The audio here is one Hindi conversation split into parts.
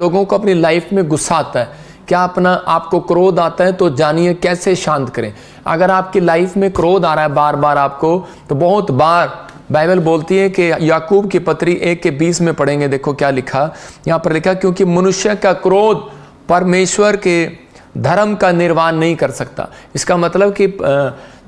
लोगों को अपनी लाइफ में गुस्सा आता है, क्या अपना आपको क्रोध आता है, तो जानिए कैसे शांत करें। अगर आपकी लाइफ में क्रोध आ रहा है बार बार आपको, तो बहुत बार बाइबल बोलती है कि याकूब की पत्री 1:20 में पढ़ेंगे, देखो क्या लिखा यहाँ पर लिखा, क्योंकि मनुष्य का क्रोध परमेश्वर के धर्म का निर्वाह नहीं कर सकता। इसका मतलब कि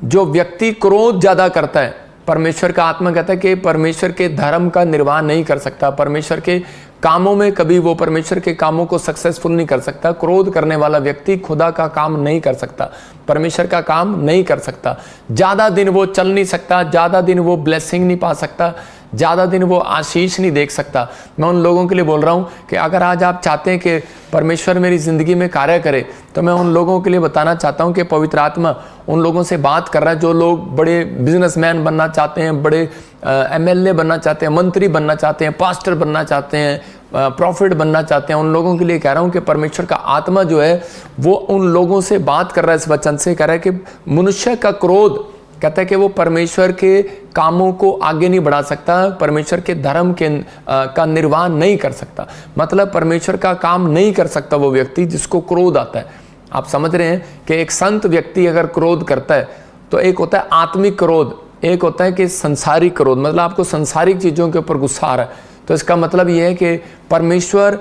जो व्यक्ति क्रोध ज़्यादा करता है, परमेश्वर का आत्मा कहता है कि परमेश्वर के धर्म का निर्वाह नहीं कर सकता, परमेश्वर के कामों में कभी वो परमेश्वर के कामों को सक्सेसफुल नहीं कर सकता। क्रोध करने वाला व्यक्ति खुदा का काम नहीं कर सकता, परमेश्वर का काम नहीं कर सकता, ज़्यादा दिन वो चल नहीं सकता, ज़्यादा दिन वो ब्लेसिंग नहीं पा सकता, ज़्यादा दिन वो आशीष नहीं देख सकता। मैं उन लोगों के लिए बोल रहा हूँ कि अगर आज आप चाहते हैं कि परमेश्वर मेरी ज़िंदगी में कार्य करे, तो मैं उन लोगों के लिए बताना चाहता हूँ कि पवित्र आत्मा उन लोगों से बात कर रहा है जो लोग बड़े बिजनेसमैन बनना चाहते हैं, बड़े MLA बनना चाहते हैं, मंत्री बनना चाहते हैं, पास्टर बनना चाहते हैं, प्रॉफिट बनना चाहते हैं। उन लोगों के लिए कह रहा हूँ कि परमेश्वर का आत्मा जो है वो उन लोगों से बात कर रहा है, इस वचन से कह रहा है कि मनुष्य का क्रोध, कहता है कि वो परमेश्वर के कामों को आगे नहीं बढ़ा सकता, परमेश्वर के धर्म के का निर्वाह नहीं कर सकता। मतलब परमेश्वर का काम नहीं कर सकता वो व्यक्ति जिसको क्रोध आता है। आप समझ रहे हैं कि एक संत व्यक्ति अगर क्रोध करता है तो एक होता है आत्मिक क्रोध, एक होता है कि संसारिक क्रोध, मतलब आपको संसारिक चीज़ों के ऊपर गुस्सा आ रहा है, तो इसका मतलब ये है कि परमेश्वर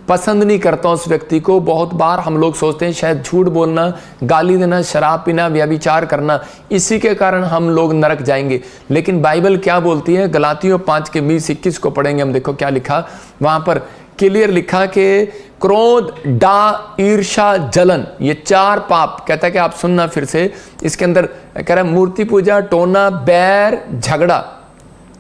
पसंद नहीं करता उस व्यक्ति को। बहुत बार हम लोग सोचते हैं शायद झूठ बोलना, गाली देना, शराब पीना, व्यभिचार करना, इसी के कारण हम लोग नरक जाएंगे। लेकिन बाइबल क्या बोलती है, गलातियों 5:20-21 को पढ़ेंगे हम, देखो क्या लिखा वहाँ पर क्लियर लिखा कि क्रोध, डा, ईर्षा, जलन, ये 4 पाप, कहता है कि आप सुनना फिर से, इसके अंदर कह रहा है मूर्ति पूजा, टोना, बैर, झगड़ा,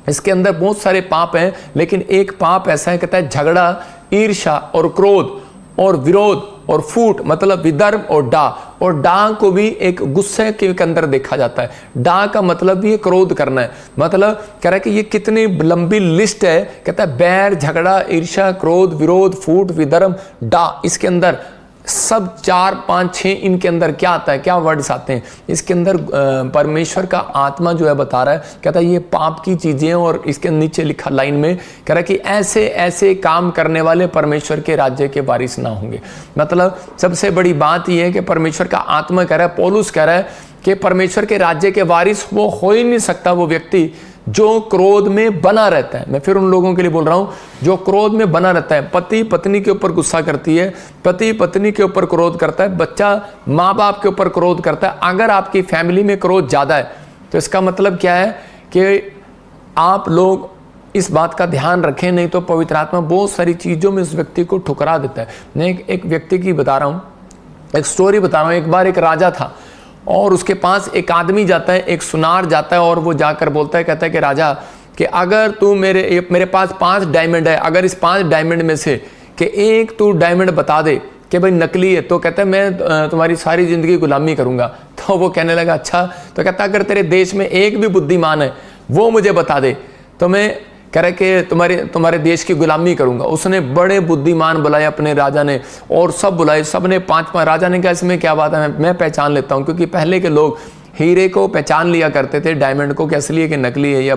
इसके अंदर बहुत सारे पाप हैं, लेकिन एक पाप ऐसा है, कहता है झगड़ा, ईर्षा और क्रोध और विरोध और फूट, मतलब विधर्म और डा। और डा को भी एक गुस्से के अंदर देखा जाता है। डा का मतलब भी क्रोध करना है, मतलब कह रहा है कि ये कितनी लंबी लिस्ट है, कहता है बैर, झगड़ा, ईर्षा, क्रोध, विरोध, फूट, विधर्म, डा, इसके अंदर सब 4, 5, 6 इनके अंदर क्या आता है, क्या वर्ड्स आते हैं इसके अंदर। परमेश्वर का आत्मा जो है बता रहा है, कहता है ये पाप की चीजें, और इसके नीचे लिखा लाइन में कह रहा है कि ऐसे ऐसे काम करने वाले परमेश्वर के राज्य के वारिस ना होंगे। मतलब सबसे बड़ी बात यह है कि परमेश्वर का आत्मा कह रहा है, पौलुस कह रहा है कि परमेश्वर के राज्य के वारिस वो हो ही नहीं सकता वो व्यक्ति जो क्रोध में बना रहता है। मैं फिर उन लोगों के लिए बोल रहा हूं जो क्रोध में बना रहता है। पति पत्नी के ऊपर गुस्सा करती है, पति पत्नी के ऊपर क्रोध करता है, बच्चा माँ बाप के ऊपर क्रोध करता है। अगर आपकी फैमिली में क्रोध ज़्यादा है तो इसका मतलब क्या है कि आप लोग इस बात का ध्यान रखें, नहीं तो पवित्र आत्मा बहुत सारी चीज़ों में उस व्यक्ति को ठुकरा देता है। मैं एक व्यक्ति की बता रहा हूँ, एक स्टोरी बता रहा हूँ। एक बार एक राजा था और उसके पास एक आदमी जाता है, एक सुनार जाता है, और वो जाकर बोलता है, कहता है कि राजा कि अगर तू मेरे पास 5 डायमंड है, अगर इस 5 डायमंड में से कि एक तू डायमंड बता दे कि भाई नकली है, तो कहता है मैं तुम्हारी सारी ज़िंदगी गुलामी करूँगा। तो वो कहने लगा अच्छा। तो कहता अगर तेरे देश में एक भी बुद्धिमान है वो मुझे बता दे तो मैं कह रहे कि तुम्हारे देश की गुलामी करूंगा। उसने बड़े बुद्धिमान बुलाए अपने राजा ने, और सब बुलाए, सब ने 5-5। राजा ने कहा इसमें क्या बात है, मैं पहचान लेता हूँ, क्योंकि पहले के लोग हीरे को पहचान लिया करते थे, डायमंड को कि असली है कि नकली है। या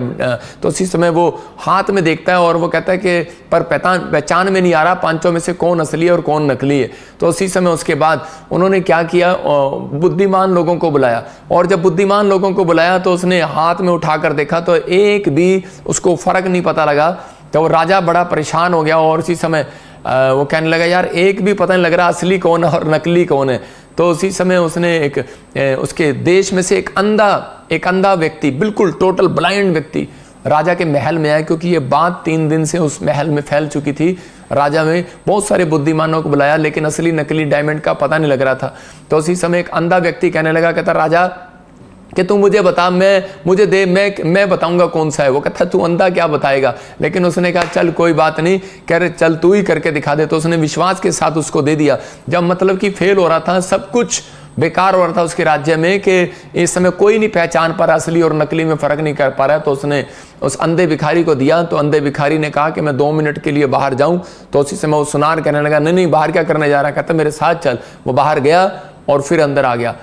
तो उसी समय वो हाथ में देखता है और वो कहता है कि पर पहचान में नहीं आ रहा 5 में से कौन असली है और कौन नकली है। तो उसी समय उसके बाद उन्होंने क्या किया, बुद्धिमान लोगों को बुलाया, और जब बुद्धिमान लोगों को बुलाया तो उसने हाथ में उठाकर देखा तो एक भी उसको फर्क नहीं पता लगा। तो वो राजा बड़ा परेशान हो गया, और उसी समय वो कहने लगा यार एक भी पता नहीं लग रहा असली कौन है और नकली कौन है। तो उसी समय उसने उसके देश में से एक अंधा व्यक्ति, बिल्कुल टोटल ब्लाइंड व्यक्ति राजा के महल में आया, क्योंकि ये बात 3 दिन से उस महल में फैल चुकी थी। राजा में बहुत सारे बुद्धिमानों को बुलाया, लेकिन असली नकली डायमंड का पता नहीं लग रहा था। तो उसी समय एक अंधा व्यक्ति कहने लगा, कहता राजा कि तू मुझे बता, मुझे दे, मैं बताऊंगा कौन सा है। वो कहता तू अंधा क्या बताएगा। लेकिन उसने कहा चल कोई बात नहीं, कह रहे चल तू ही करके दिखा दे। तो उसने विश्वास के साथ उसको दे दिया। जब मतलब कि फेल हो रहा था, सब कुछ बेकार हो रहा था उसके राज्य में, कि इस समय कोई नहीं पहचान पा रहा, असली और नकली में फर्क नहीं कर पा रहा है, तो उसने उस अंधे भिखारी को दिया। तो अंधे भिखारी ने कहा कि मैं 2 मिनट के लिए बाहर जाऊं। तो उसी समय वो सुनार कहने लगा नहीं बाहर क्या करने जा रहा है, कहता मेरे साथ चल। वो बाहर गया और फिर अंदर आ गया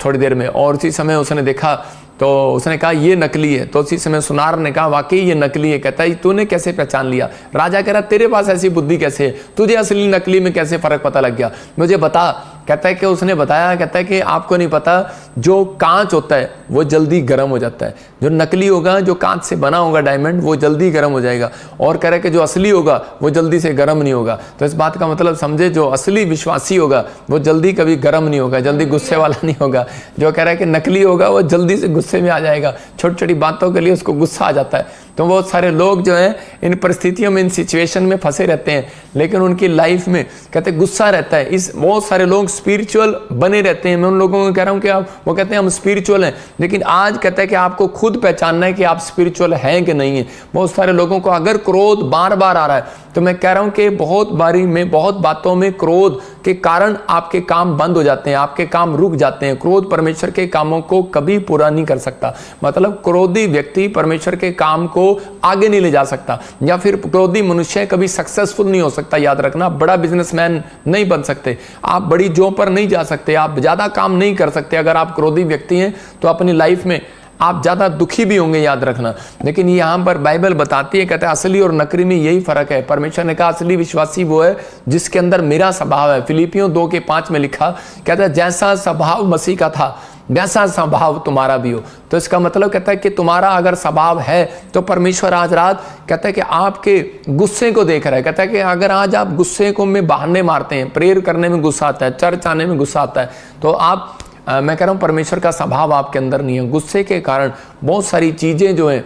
थोड़ी देर में, और उसी समय उसने देखा तो उसने कहा ये नकली है। तो उसी समय सुनार ने कहा वाकई ये नकली है। कहता है तूने कैसे पहचान लिया? राजा कह रहा तेरे पास ऐसी बुद्धि कैसे है, तुझे असली नकली में कैसे फर्क पता लग गया, मुझे बता। कहता है कि उसने बताया, कहता है कि आपको नहीं पता, जो कांच होता है वो जल्दी गर्म हो जाता है, जो नकली होगा, जो कांच से बना होगा डायमंड, वो जल्दी गर्म हो जाएगा, और कह रहा है कि जो असली होगा वो जल्दी से गर्म नहीं होगा। तो इस बात का मतलब समझे, जो असली विश्वासी होगा वो जल्दी कभी गर्म नहीं होगा, जल्दी गुस्से वाला नहीं होगा। जो कह रहा है कि नकली होगा वो जल्दी से गुस्से में आ जाएगा, छोटी छोटी बातों के लिए उसको गुस्सा आ जाता है। तो बहुत सारे लोग जो हैं इन परिस्थितियों में, इन सिचुएशन में फंसे रहते हैं, लेकिन उनकी लाइफ में कहते गुस्सा रहता है। इस बहुत सारे लोग स्पिरिचुअल बने रहते हैं। मैं उन लोगों को कह रहा हूं कि आप, वो कहते हैं हम स्पिरिचुअल हैं, लेकिन आज कहता है कि आपको खुद पहचानना है कि आप स्पिरिचुअल हैं कि नहीं है। बहुत सारे लोगों को अगर क्रोध बार बार आ रहा है, तो मैं कह रहा हूं कि बहुत बारी में, बहुत बातों में क्रोध के कारण आपके काम बंद हो जाते हैं, आपके काम रुक जाते हैं। क्रोध परमेश्वर के कामों को कभी पूरा नहीं कर सकता। मतलब क्रोधी व्यक्ति परमेश्वर के काम को आगे नहीं ले जा सकता, या फिर क्रोधी मनुष्य कभी सक्सेसफुल नहीं हो सकता। याद रखना, बड़ा बिजनेसमैन नहीं बन सकते, आप बड़ी जॉब पर नहीं जा सकते, आप ज्यादा काम नहीं कर सकते। अगर आप क्रोधी व्यक्ति हैं तो अपनी लाइफ में आप ज्यादा दुखी भी होंगे, याद रखना। लेकिन यहां पर बाइबल बताती है, कहता है असली और नकली में यही फर्क है। परमेश्वर ने कहा असली विश्वासी वो है जिसके अंदर मेरा स्वभाव है। फिलिपियों 2:5 में लिखा, कहता है जैसा स्वभाव मसीह का था वैसा स्वभाव तुम्हारा भी हो। तो इसका मतलब कहता है कि तुम्हारा अगर स्वभाव है तो परमेश्वर आज रात कहता है कि आपके गुस्से को देख रहा है। कहता है कि अगर आज आप गुस्से को में बहाने मारते हैं, प्रेयर करने में गुस्सा आता है, चर्च आने में गुस्सा आता है, तो आप मैं कह रहा हूं परमेश्वर का स्वभाव आपके अंदर नहीं है। गुस्से के कारण बहुत सारी चीजें जो है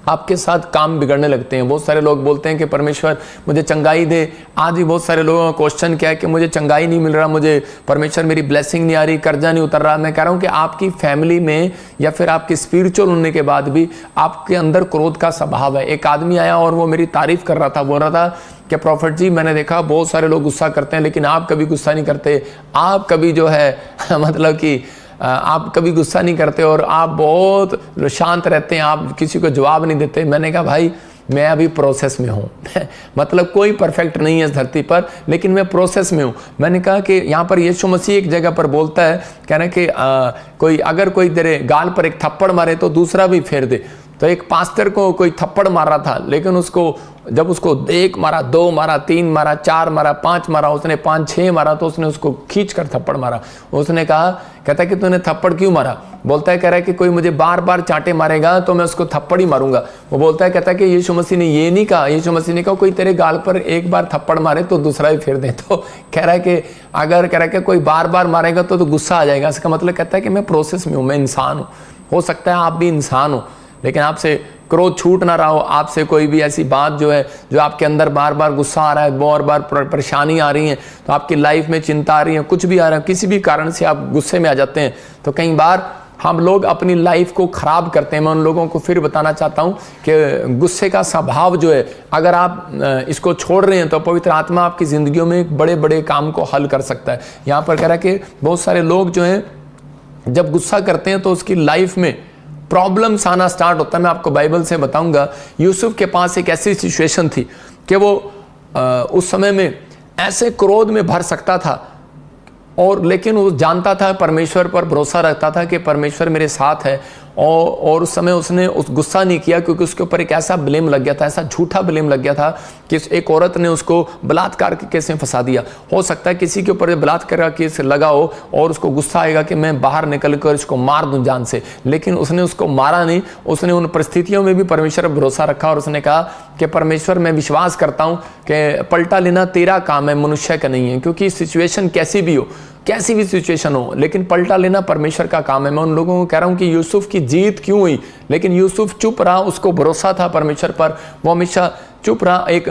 आपके साथ काम बिगड़ने लगते हैं। बहुत सारे लोग बोलते हैं कि परमेश्वर मुझे चंगाई दे। आज भी बहुत सारे लोगों का क्वेश्चन क्या है कि मुझे चंगाई नहीं मिल रहा, मुझे परमेश्वर मेरी ब्लेसिंग नहीं आ रही, कर्जा नहीं उतर रहा। मैं कह रहा हूं कि आपकी फैमिली में या फिर आपकी स्पिरिचुअल होने के बाद भी आपके अंदर क्रोध का स्वभाव है। एक आदमी आया और वो मेरी तारीफ कर रहा था, बोल रहा था कि प्रॉफिट जी मैंने देखा बहुत सारे लोग गुस्सा करते हैं लेकिन आप कभी गुस्सा नहीं करते, आप कभी जो है मतलब कि आप कभी गुस्सा नहीं करते और आप बहुत शांत रहते हैं, आप किसी को जवाब नहीं देते। मैंने कहा भाई मैं अभी प्रोसेस में हूँ मतलब कोई परफेक्ट नहीं है इस धरती पर, लेकिन मैं प्रोसेस में हूँ। मैंने कहा कि यहाँ पर यीशु मसीह एक जगह पर बोलता है, कह रहे कि कोई अगर कोई तेरे गाल पर एक थप्पड़ मारे तो दूसरा भी फेर दे। तो एक पास्टर को कोई थप्पड़ मार रहा था, लेकिन उसको जब उसको 1 मारा, 2 मारा, 3 मारा, 4 मारा, 5 मारा, उसने 5-6 मारा, तो उसने उसको खींच कर थप्पड़ मारा। उसने कहा, कहता है कि तूने थप्पड़ क्यों मारा? बोलता है, कह रहा है कि कोई मुझे बार बार चांटे मारेगा तो मैं उसको थप्पड़ ही मारूंगा। वो बोलता है, कहता है कि यीशु मसीह ने ये नहीं कहा। यीशु मसीह ने कहा कोई तेरे गाल पर एक बार थप्पड़ मारे तो दूसरा ही फेर दे। तो कह रहा है कि अगर कह रहा है कि कोई बार बार मारेगा तो गुस्सा आ जाएगा। इसका मतलब कहता है कि मैं प्रोसेस में हूँ, मैं इंसान हूँ। हो सकता है आप भी इंसान हो, लेकिन आपसे क्रोध छूट ना रहा हो, आपसे कोई भी ऐसी बात जो है जो आपके अंदर बार बार गुस्सा आ रहा है, बार बार परेशानी आ रही है, तो आपकी लाइफ में चिंता आ रही है, कुछ भी आ रहा है, किसी भी कारण से आप गुस्से में आ जाते हैं, तो कई बार हम लोग अपनी लाइफ को खराब करते हैं। मैं उन लोगों को फिर बताना चाहता हूं कि गुस्से का स्वभाव जो है, अगर आप इसको छोड़ रहे हैं तो पवित्र आत्मा आपकी जिंदगियों में एक बड़े बड़े काम को हल कर सकता है। यहाँ पर कह रहा है कि बहुत सारे लोग जो हैं जब गुस्सा करते हैं तो उसकी लाइफ में प्रॉब्लम्स आना स्टार्ट होता है। मैं आपको बाइबल से बताऊंगा, यूसुफ के पास एक ऐसी सिचुएशन थी कि वो उस समय में ऐसे क्रोध में भर सकता था, और लेकिन वो जानता था, परमेश्वर पर भरोसा रखता था कि परमेश्वर मेरे साथ है, और उस समय उसने उस गुस्सा नहीं किया, क्योंकि उसके ऊपर एक ऐसा ब्लेम लग गया था, ऐसा झूठा ब्लेम लग गया था कि एक औरत ने उसको बलात्कार के केस में फंसा दिया। हो सकता है किसी के ऊपर बलात्कार का केस लगा हो और उसको गुस्सा आएगा कि मैं बाहर निकल कर इसको मार दूं जान से, लेकिन उसने उसको मारा नहीं। उसने उन परिस्थितियों में भी परमेश्वर पर भरोसा रखा और उसने कहा कि परमेश्वर मैं विश्वास करता हूँ कि पलटा लेना तेरा काम है, मनुष्य का नहीं है। क्योंकि सिचुएशन कैसी भी हो, कैसी भी सिचुएशन हो, लेकिन पलटा लेना परमेश्वर का काम है। मैं उन लोगों को कह रहा हूं कि यूसुफ की जीत क्यों हुई, लेकिन यूसुफ चुप रहा, उसको भरोसा था परमेश्वर पर, वो हमेशा चुप रहा। एक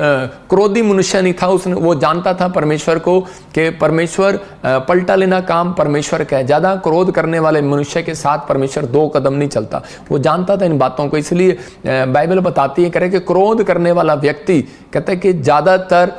क्रोधी मनुष्य नहीं था, उसने वो जानता था परमेश्वर को कि परमेश्वर पलटा लेना काम परमेश्वर का है। ज्यादा क्रोध करने वाले मनुष्य के साथ परमेश्वर 2 कदम नहीं चलता। वो जानता था इन बातों को, इसलिए बाइबल बताती है, कह रहे कि क्रोध करने वाला व्यक्ति कहता है कि ज्यादातर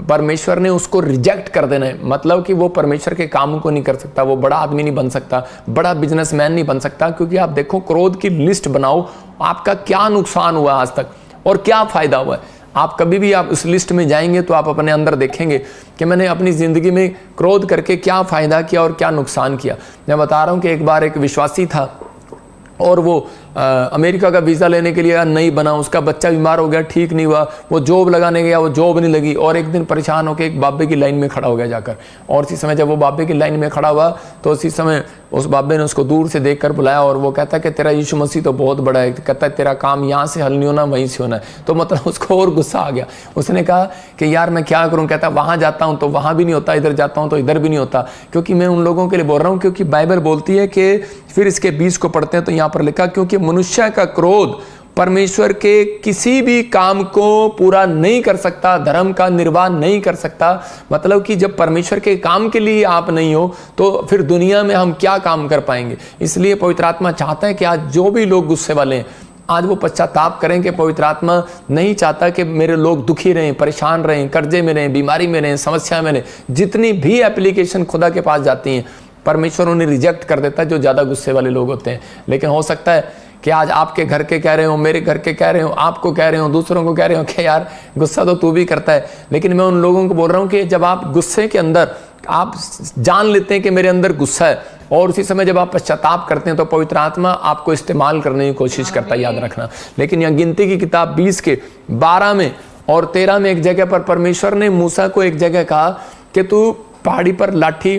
परमेश्वर ने उसको रिजेक्ट कर देना है। मतलब कि वो परमेश्वर के काम को नहीं कर सकता, वो बड़ा आदमी नहीं बन सकता, बड़ा बिजनेसमैन नहीं बन सकता। क्योंकि आप देखो, क्रोध की लिस्ट बनाओ, आपका क्या नुकसान हुआ आज तक और क्या फायदा हुआ है। आप कभी भी आप उस लिस्ट में जाएंगे तो आप अपने अंदर देखेंगे कि मैंने अपनी जिंदगी में क्रोध करके क्या फायदा किया और क्या नुकसान किया। मैं बता रहा हूं कि एक बार एक विश्वासी था, और वो अमेरिका का वीज़ा लेने के लिए नहीं बना, उसका बच्चा बीमार हो गया, ठीक नहीं हुआ, वो जॉब लगाने गया, वो जॉब नहीं लगी, और एक दिन परेशान होकर एक बाबे की लाइन में खड़ा हो गया जाकर। और उसी समय जब वो बाबे की लाइन में खड़ा हुआ तो उसी समय उस बाबे ने उसको दूर से देखकर बुलाया और वो कहता है कि तेरा यीशु मसीह तो बहुत बड़ा है, कहता है तेरा काम यहाँ से हल नहीं होना, वहीं से होना है। तो मतलब उसको और गुस्सा आ गया। उसने कहा कि यार मैं क्या करूँ, कहता वहाँ जाता हूँ तो वहाँ भी नहीं होता, इधर जाता हूँ तो इधर भी नहीं होता, क्योंकि मैं उन लोगों के लिए बोल रहा हूँ, क्योंकि बाइबल बोलती है कि फिर इसके 20 को पढ़ते हैं तो यहाँ पर लिखा, क्योंकि मनुष्य का क्रोध परमेश्वर के किसी भी काम को पूरा नहीं कर सकता, धर्म का निर्वाह नहीं कर सकता। मतलब कि जब परमेश्वर के काम के लिए आप नहीं हो तो फिर दुनिया में हम क्या काम कर पाएंगे। इसलिए पवित्र आत्मा चाहता है कि आज जो भी लोग गुस्से वाले हैं आज वो पश्चाताप करें कि पवित्र आत्मा नहीं चाहता कि मेरे लोग दुखी रहें, परेशान रहें, कर्जे में रहें, बीमारी में रहें, समस्या में रहें। जितनी भी एप्लीकेशन खुदा के पास जाती हैं परमेश्वर उन्हें रिजेक्ट कर देता है जो ज़्यादा गुस्से वाले लोग होते हैं। लेकिन हो सकता है कि आज आपके घर के कह रहे हो, मेरे घर के कह रहे हो, आपको कह रहे हो, दूसरों को कह रहे हो कि यार गुस्सा तो तू भी करता है। लेकिन मैं उन लोगों को बोल रहा हूँ कि जब आप गुस्से के अंदर आप जान लेते हैं कि मेरे अंदर गुस्सा है और उसी समय जब आप पश्चाताप करते हैं तो पवित्र आत्मा आपको इस्तेमाल करने की कोशिश करता है, याद रखना। लेकिन यहाँ गिनती की किताब 20 के 12 में और 13 में एक जगह पर परमेश्वर ने मूसा को एक जगह कहा कि तू पहाड़ी पर लाठी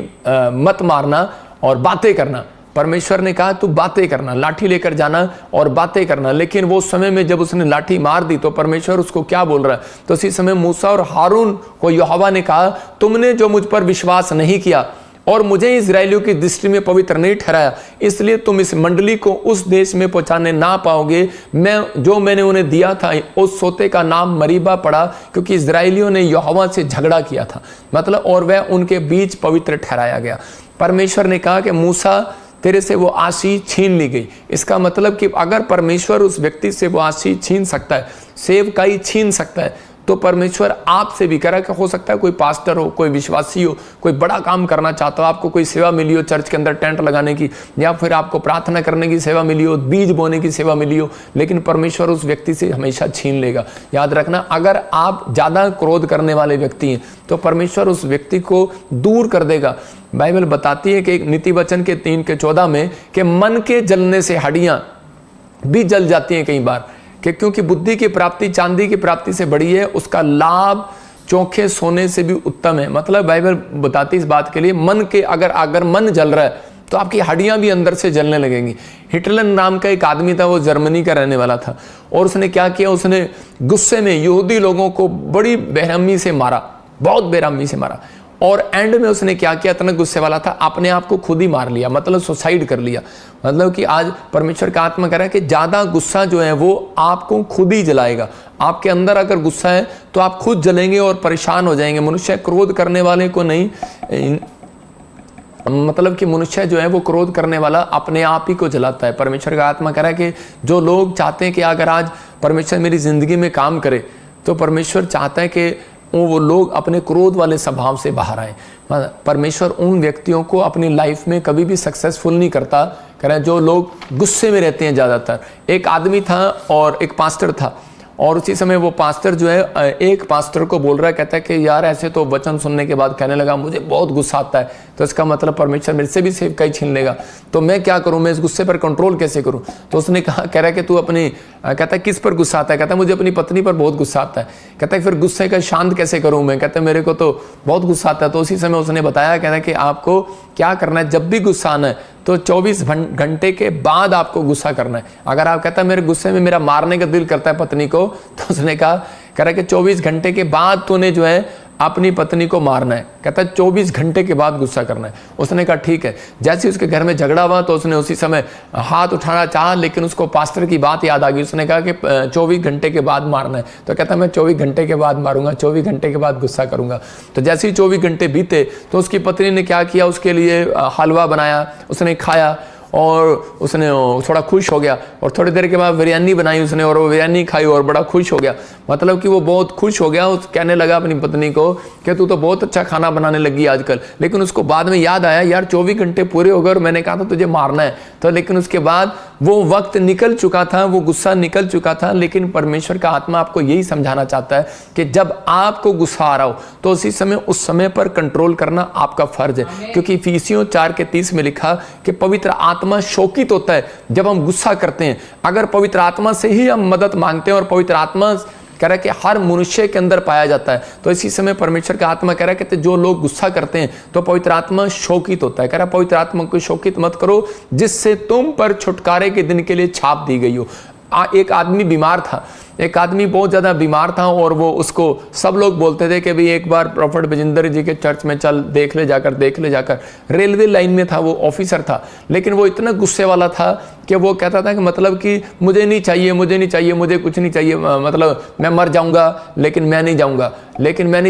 मत मारना और बातें करना। परमेश्वर ने कहा तू बातें करना, लाठी लेकर जाना और बातें करना। लेकिन वो समय में जब उसने लाठी मार दी तो परमेश्वर उसको क्या बोल रहा है, तो उसी समय मूसा और हारून को यहोवा ने कहा तुमने जो मुझ पर विश्वास नहीं किया और मुझे इजराइलियों की दृष्टि में पवित्र नहीं ठहराया, इसलिए तुम इस मंडली को उस देश में पहुंचाने ना पाओगे। मैंने उन्हें दिया था उस सोते का नाम मरीबा पड़ा, क्योंकि इजराइलियों ने यहोवा से झगड़ा किया था, मतलब और वह उनके बीच पवित्र ठहराया गया। परमेश्वर ने कहा कि मूसा तेरे से वो आशीष छीन ली गई। इसका मतलब कि अगर परमेश्वर उस व्यक्ति से वो आशीष छीन सकता है, सेवकाई छीन सकता है, तो परमेश्वर आपसे भी करा कि हो सकता है कोई पास्टर हो, कोई विश्वासी हो, कोई बड़ा काम करना चाहता हो, आपको कोई सेवा मिली हो चर्च के अंदर टेंट लगाने की, या फिर आपको प्रार्थना करने की सेवा मिली हो, बीज बोने की सेवा मिली हो, लेकिन परमेश्वर उस व्यक्ति से हमेशा छीन लेगा। याद रखना, अगर आप ज़्यादा क्रोध करने वाले व्यक्ति हैं तो परमेश्वर उस व्यक्ति को दूर कर देगा। बाइबल बताती है कि एक नीति वचन के 3 के 14 में कि मन के जलने से हड्डियाँ भी जल जाती हैं कई बार, कि क्योंकि बुद्धि की प्राप्ति चांदी की प्राप्ति से बड़ी है, उसका लाभ चोखे सोने से भी उत्तम है। मतलब बाइबल बताती है इस बात के लिए मन के अगर मन जल रहा है तो आपकी हड्डियां भी अंदर से जलने लगेंगी। हिटलर नाम का एक आदमी था, वो जर्मनी का रहने वाला था, और उसने क्या किया, उसने गुस्से में यहूदी लोगों को बड़ी बेरहमी से मारा, बहुत बेरहमी से मारा, और एंड में उसने क्या किया, इतना गुस्से वाला था, अपने आप को खुद ही मार लिया, मतलब सुसाइड कर लिया। मतलब कि आज परमेश्वर का आत्मा कह रहा है कि ज़्यादा गुस्सा जो है वो आपको खुद ही जलाएगा। आपके अंदर अगर गुस्सा है तो आप खुद जलेंगे और परेशान हो जाएंगे। मनुष्य क्रोध करने वाले को नहीं, मतलब कि मनुष्य जो है वो क्रोध करने वाला अपने आप ही को जलाता है। परमेश्वर का आत्मा कह रहा है कि जो लोग चाहते हैं कि अगर आज परमेश्वर मेरी ज़िंदगी में काम करे, तो परमेश्वर चाहता है कि वो लोग अपने क्रोध वाले स्वभाव से बाहर आए। परमेश्वर उन व्यक्तियों को अपनी लाइफ में कभी भी सक्सेसफुल नहीं करता, कह रहे हैं जो लोग गुस्से में रहते हैं ज़्यादातर। एक आदमी था और एक पास्टर था, और उसी समय वो पास्टर जो है एक पास्टर को बोल रहा है, कहता है कि यार ऐसे तो वचन सुनने के बाद कहने लगा मुझे बहुत गुस्सा आता है, तो इसका मतलब परमेश्वर मेरे से भी सेवकाई छीन लेगा, तो मैं क्या करूं, मैं इस गुस्से पर कंट्रोल कैसे करूं। तो उसने कहा, कह रहा है कि तू अपनी, कहता है किस पर गुस्सा आता है, कहता है मुझे अपनी पत्नी पर बहुत गुस्सा आता है। कहता है फिर गुस्से का शांत कैसे करूं मैं, कहता है मेरे को तो बहुत गुस्सा आता है। तो उसी समय उसने बताया, कहता है कि आपको क्या करना है, जब भी गुस्सा आना है तो 24 घंटे के बाद आपको गुस्सा करना है। अगर आप कहता है मेरे गुस्से में मेरा मारने का दिल करता है पत्नी को, तो उसने कहा, कह रहा है कि 24 घंटे के बाद तूने जो है अपनी पत्नी को मारना है। कहता है 24 घंटे के बाद गुस्सा करना है। उसने कहा ठीक है। जैसे उसके घर में झगड़ा हुआ तो उसने उसी समय हाथ उठाना चाहा, लेकिन उसको पास्टर की बात याद आ गई। उसने कहा कि 24 घंटे के बाद मारना है। तो कहता मैं 24 घंटे के बाद मारूंगा, 24 घंटे के बाद गुस्सा करूंगा। तो जैसे ही 24 घंटे बीते तो उसकी पत्नी ने क्या किया, उसके लिए हलवा बनाया, उसने खाया और उसने थोड़ा खुश हो गया, और थोड़ी देर के बाद बिरयानी बनाई उसने और वो बिरयानी खाई और बड़ा खुश हो गया। मतलब कि वो बहुत खुश हो गया। उस कहने लगा अपनी पत्नी को कि तू तो बहुत अच्छा खाना बनाने लगी आजकल। लेकिन उसको बाद में याद आया, यार 24 घंटे पूरे हो गए और मैंने कहा था तुझे मारना है। तो लेकिन उसके बाद वो वक्त निकल चुका था, वो गुस्सा निकल चुका था। लेकिन परमेश्वर का आत्मा आपको यही समझाना चाहता है कि जब आपको गुस्सा आ रहा हो तो उसी समय उस समय पर कंट्रोल करना आपका फर्ज है, क्योंकि इफिसियों 4 के 30 में लिखा कि पवित्र आत्मा शोकित होता है जब हम गुस्सा करते हैं। अगर पवित्र आत्मा से ही हम मदद मांगते हैं, और पवित्र आत्मा कह रहा है कि हर मनुष्य के अंदर पाया जाता है, तो इसी समय परमेश्वर का आत्मा कह रहा है, कहते जो लोग गुस्सा करते हैं तो पवित्र आत्मा शोकित होता है। कह रहा है पवित्र आत्मा को शोकित मत करो जिससे तुम पर छुटकारे के दिन के लिए छाप दी गई हो। एक आदमी बीमार था, एक आदमी बहुत ज़्यादा बीमार था, और वो उसको सब लोग बोलते थे कि भाई एक बार प्रॉफिट बजिंदर जी के चर्च में चल, देख ले जाकर। रेलवे लाइन में था, वो ऑफिसर था, लेकिन वो इतना गुस्से वाला था कि वो कहता था कि मतलब कि मुझे नहीं चाहिए, मुझे कुछ नहीं चाहिए, मतलब मैं मर जाऊंगा लेकिन मैं नहीं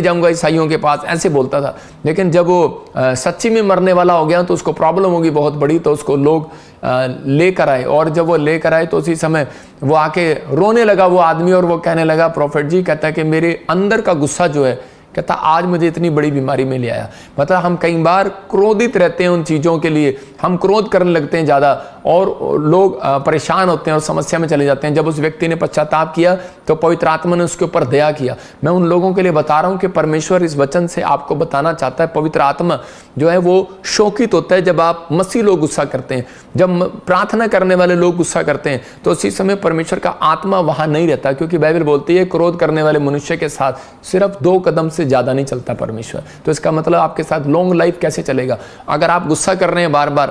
जाऊंगा ईसाइयों के पास, ऐसे बोलता था। लेकिन जब वो सच्ची में मरने वाला हो गया तो उसको प्रॉब्लम होगी बहुत बड़ी, तो उसको लोग लेकर आए, और जब वो लेकर आए तो उसी समय वो आके रोने लगा वो आदमी, और वो कहने लगा, प्रॉफिट जी कहता है कि मेरे अंदर का गुस्सा जो है, कहता आज मुझे इतनी बड़ी बीमारी में ले आया। मतलब हम कई बार क्रोधित रहते हैं उन चीज़ों के लिए, हम क्रोध करने लगते हैं ज़्यादा, और लोग परेशान होते हैं और समस्या में चले जाते हैं। जब उस व्यक्ति ने पश्चाताप किया तो पवित्र आत्मा ने उसके ऊपर दया किया। मैं उन लोगों के लिए बता रहा हूँ कि परमेश्वर इस वचन से आपको बताना चाहता है, पवित्र आत्मा जो है वो शोकित होता है जब आप मसीह लोग गुस्सा करते हैं, जब प्रार्थना करने वाले लोग गुस्सा करते हैं, तो उसी समय परमेश्वर का आत्मा वहाँ नहीं रहता, क्योंकि बाइबल बोलती है क्रोध करने वाले मनुष्य के साथ सिर्फ 2 कदम से ज़्यादा नहीं चलता परमेश्वर। तो इसका मतलब आपके साथ लॉन्ग लाइफ कैसे चलेगा? अगर आप गुस्सा कर रहे हैं बार बार,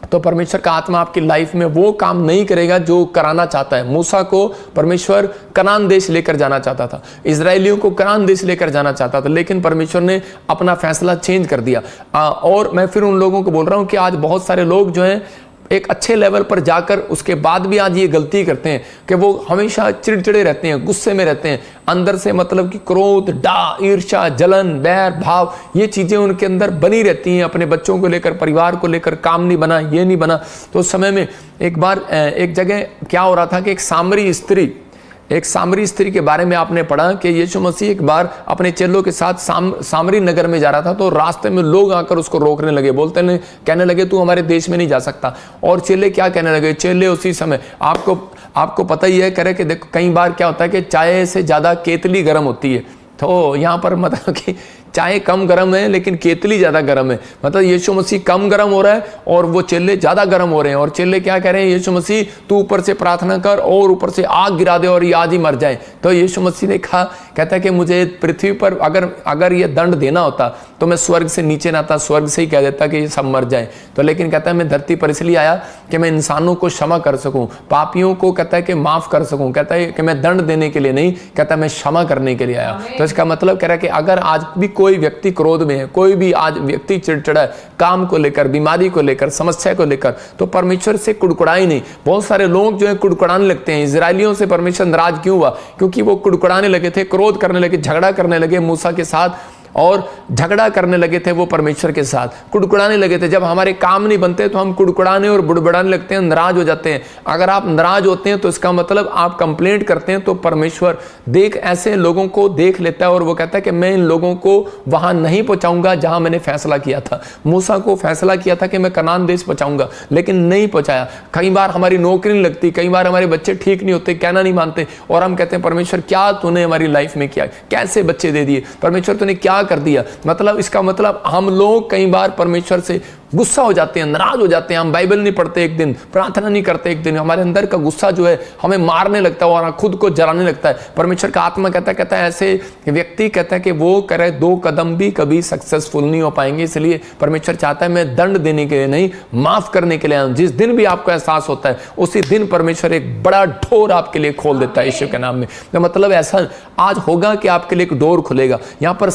तो परमेश्वर का आत्मा आपकी लाइफ में वो काम नहीं करेगा जो कराना चाहता है। मूसा को परमेश्वर कनान देश लेकर जाना चाहता था, इजरायलियों को कनान देश लेकर जाना चाहता था, लेकिन परमेश्वर ने अपना फैसला चेंज कर दिया। और मैं फिर उन लोगों को बोल रहा हूं कि आज बहुत सारे लोग जो हैं एक अच्छे लेवल पर जाकर उसके बाद भी आज ये गलती करते हैं कि वो हमेशा चिड़चिड़े रहते हैं, गुस्से में रहते हैं, अंदर से मतलब कि क्रोध, ईर्ष्या, जलन, बैर भाव, ये चीज़ें उनके अंदर बनी रहती हैं। अपने बच्चों को लेकर, परिवार को लेकर, काम नहीं बना, ये नहीं बना। तो उस समय में एक बार एक जगह क्या हो रहा था कि एक सामरी स्त्री के बारे में आपने पढ़ा कि यीशु मसीह एक बार अपने चेलों के साथ सामरी नगर में जा रहा था, तो रास्ते में लोग आकर उसको रोकने लगे, कहने लगे तू हमारे देश में नहीं जा सकता। और चेले क्या कहने लगे? चेले उसी समय आपको पता ही है, कह रहे कि देखो कई बार क्या होता है कि चाय से ज़्यादा केतली गर्म होती है। तो यहाँ पर मतलब कि चाय कम गर्म है लेकिन केतली ज़्यादा गर्म है। मतलब यीशु मसीह कम गर्म हो रहा है और वो चेले ज़्यादा गर्म हो रहे हैं। और चेले क्या कह रहे हैं? यीशु मसीह तू ऊपर से प्रार्थना कर और ऊपर से आग गिरा दे और ये आज ही मर जाए। तो यीशु मसीह ने कहा, कहता है कि मुझे पृथ्वी पर अगर ये दंड देना होता तो मैं स्वर्ग से नीचे ना आता, स्वर्ग से ही कह देता कि ये सब मर जाए। तो लेकिन कहता है मैं धरती पर इसलिए आया कि मैं इंसानों को क्षमा कर सकूं, पापियों को कहता है कि माफ़ कर सकूं। कहता है कि मैं दंड देने के लिए नहीं, कहता है मैं क्षमा करने के लिए आया। तो इसका मतलब कह रहा है कि अगर आज भी कोई व्यक्ति क्रोध में है, कोई भी आज व्यक्ति चिड़चिड़ा है काम को लेकर, बीमारी को लेकर, समस्या को लेकर, तो परमेश्वर से कुड़कुड़ाई नहीं। बहुत सारे लोग जो है कुड़कुड़ाने लगते हैं। इजरायलियों से परमेश्वर नाराज क्यों हुआ? क्योंकि वो कुड़कुड़ाने लगे थे, क्रोध करने लगे, झगड़ा करने लगे मूसा के साथ, और झगड़ा करने लगे थे वो परमेश्वर के साथ, कुड़कुड़ाने लगे थे। जब हमारे काम नहीं बनते तो हम कुड़कुड़ाने और बुड़बुड़ाने लगते हैं, नाराज हो जाते हैं। अगर आप नाराज होते हैं तो इसका मतलब आप कंप्लेंट करते हैं, तो परमेश्वर ऐसे लोगों को देख लेता है और वो कहता है कि मैं इन लोगों को वहां नहीं पहुंचाऊंगा जहां मैंने फैसला किया था। मूसा को फैसला किया था कि मैं कनान देश पहुंचाऊंगा, लेकिन नहीं पहुंचाया। कई बार हमारी नौकरी नहीं लगती, कई बार हमारे बच्चे ठीक नहीं होते, कहना नहीं मानते, और हम कहते हैं परमेश्वर क्या तूने हमारी लाइफ में किया, कैसे बच्चे दे दिए, परमेश्वर तूने क्या कर दिया। मतलब इसका मतलब हम लोग कई बार परमेश्वर से गुस्सा हो जाते हैं, नाराज हो जाते हैं। हम बाइबल नहीं पढ़ते एक दिन, प्रार्थना नहीं करते एक दिन, हमारे अंदर का गुस्सा जो है हमें मारने लगता है और खुद को जलाने लगता है। परमेश्वर का आत्मा कहता है ऐसे व्यक्ति कहता है कि वो करे 2 कदम भी कभी सक्सेसफुल नहीं हो पाएंगे। इसलिए परमेश्वर चाहता है मैं दंड देने के लिए नहीं, माफ करने के लिए आऊं। जिस दिन भी आपको एहसास होता है उसी दिन परमेश्वर एक बड़ा डोर आपके लिए खोल देता है यीशु के नाम में। तो मतलब ऐसा आज होगा कि आपके लिए एक डोर खुलेगा। यहाँ पर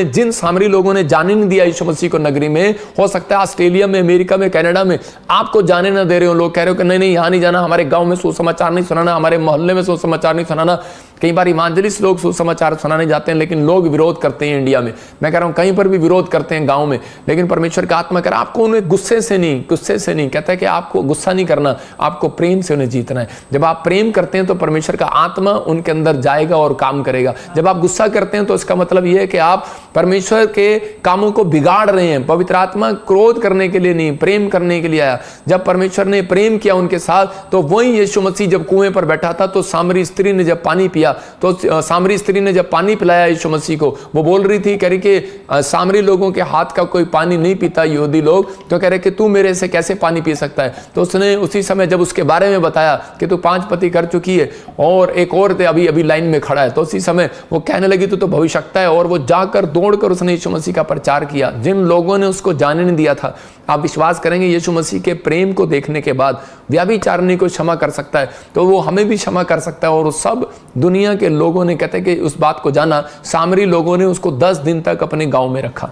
जिन सामरी लोगों ने जाने नहीं दिया यीशु मसीह को नगरी में, हो सकता है ऑस्ट्रेलिया में, अमेरिका में, कनाडा में आपको जाने ना दे रहे हो। लोग कह रहे हो कि नहीं यहाँ नहीं जाना, हमारे गांव में सुसमाचार नहीं सुनाना, हमारे मोहल्ले में सुसमाचार नहीं सुनाना। कई बार इवांजलिस्ट लोग सुसमाचार सुनाने जाते हैं, लेकिन लोग विरोध करते हैं। इंडिया में मैं कह रहा हूँ कहीं पर भी विरोध करते हैं गाँव में, लेकिन परमेश्वर का आत्मा कह रहा है आपको उन्हें गुस्से से नहीं कहता है कि आपको गुस्सा नहीं करना, आपको प्रेम से उन्हें जीतना है। जब आप प्रेम करते हैं तो परमेश्वर का आत्मा उनके अंदर जाएगा और काम करेगा। जब आप गुस्सा करते हैं तो इसका मतलब यह है कि आप परमेश्वर के कामों को बिगाड़ रहे हैं। पवित्र आत्मा क्रोध करने के लिए नहीं, प्रेम करने के लिए आया। जब परमेश्वर ने प्रेम किया उनके साथ, तो वही यीशु मसीह जब कुएं पर बैठा था तो सामरी स्त्री ने जब पानी पिया दिया। तो सामरी स्त्री ने जब पानी पिलाया यीशु मसीह को, वो बोल रही थी, कह रही कि सामरी लोगों के हाथ का कोई पानी नहीं पीता यहूदी लोग, तो कह रहे कि तू मेरे से कैसे पानी पी सकता है। तो उसने उसी समय जब उसके बारे में बताया कि तू 5 पति कर चुकी है और एक और अभी अभी लाइन में खड़ा है, तो उसी समय वो कहने लगी तू तो भविष्यवक्ता है, और वो जाकर दौड़कर उसने यीशु मसीह का प्रचार किया। जिन लोगों ने उसको जाने नहीं दिया था, आप विश्वास करेंगे यीशु मसीह के प्रेम को देखने के बाद व्यभिचारिणी को क्षमा कर सकता है तो वो हमें भी क्षमा कर सकता है। और सब दुनिया के लोगों ने कहते हैं कि उस बात को जाना, सामरी लोगों ने उसको 10 दिन तक अपने गांव में रखा,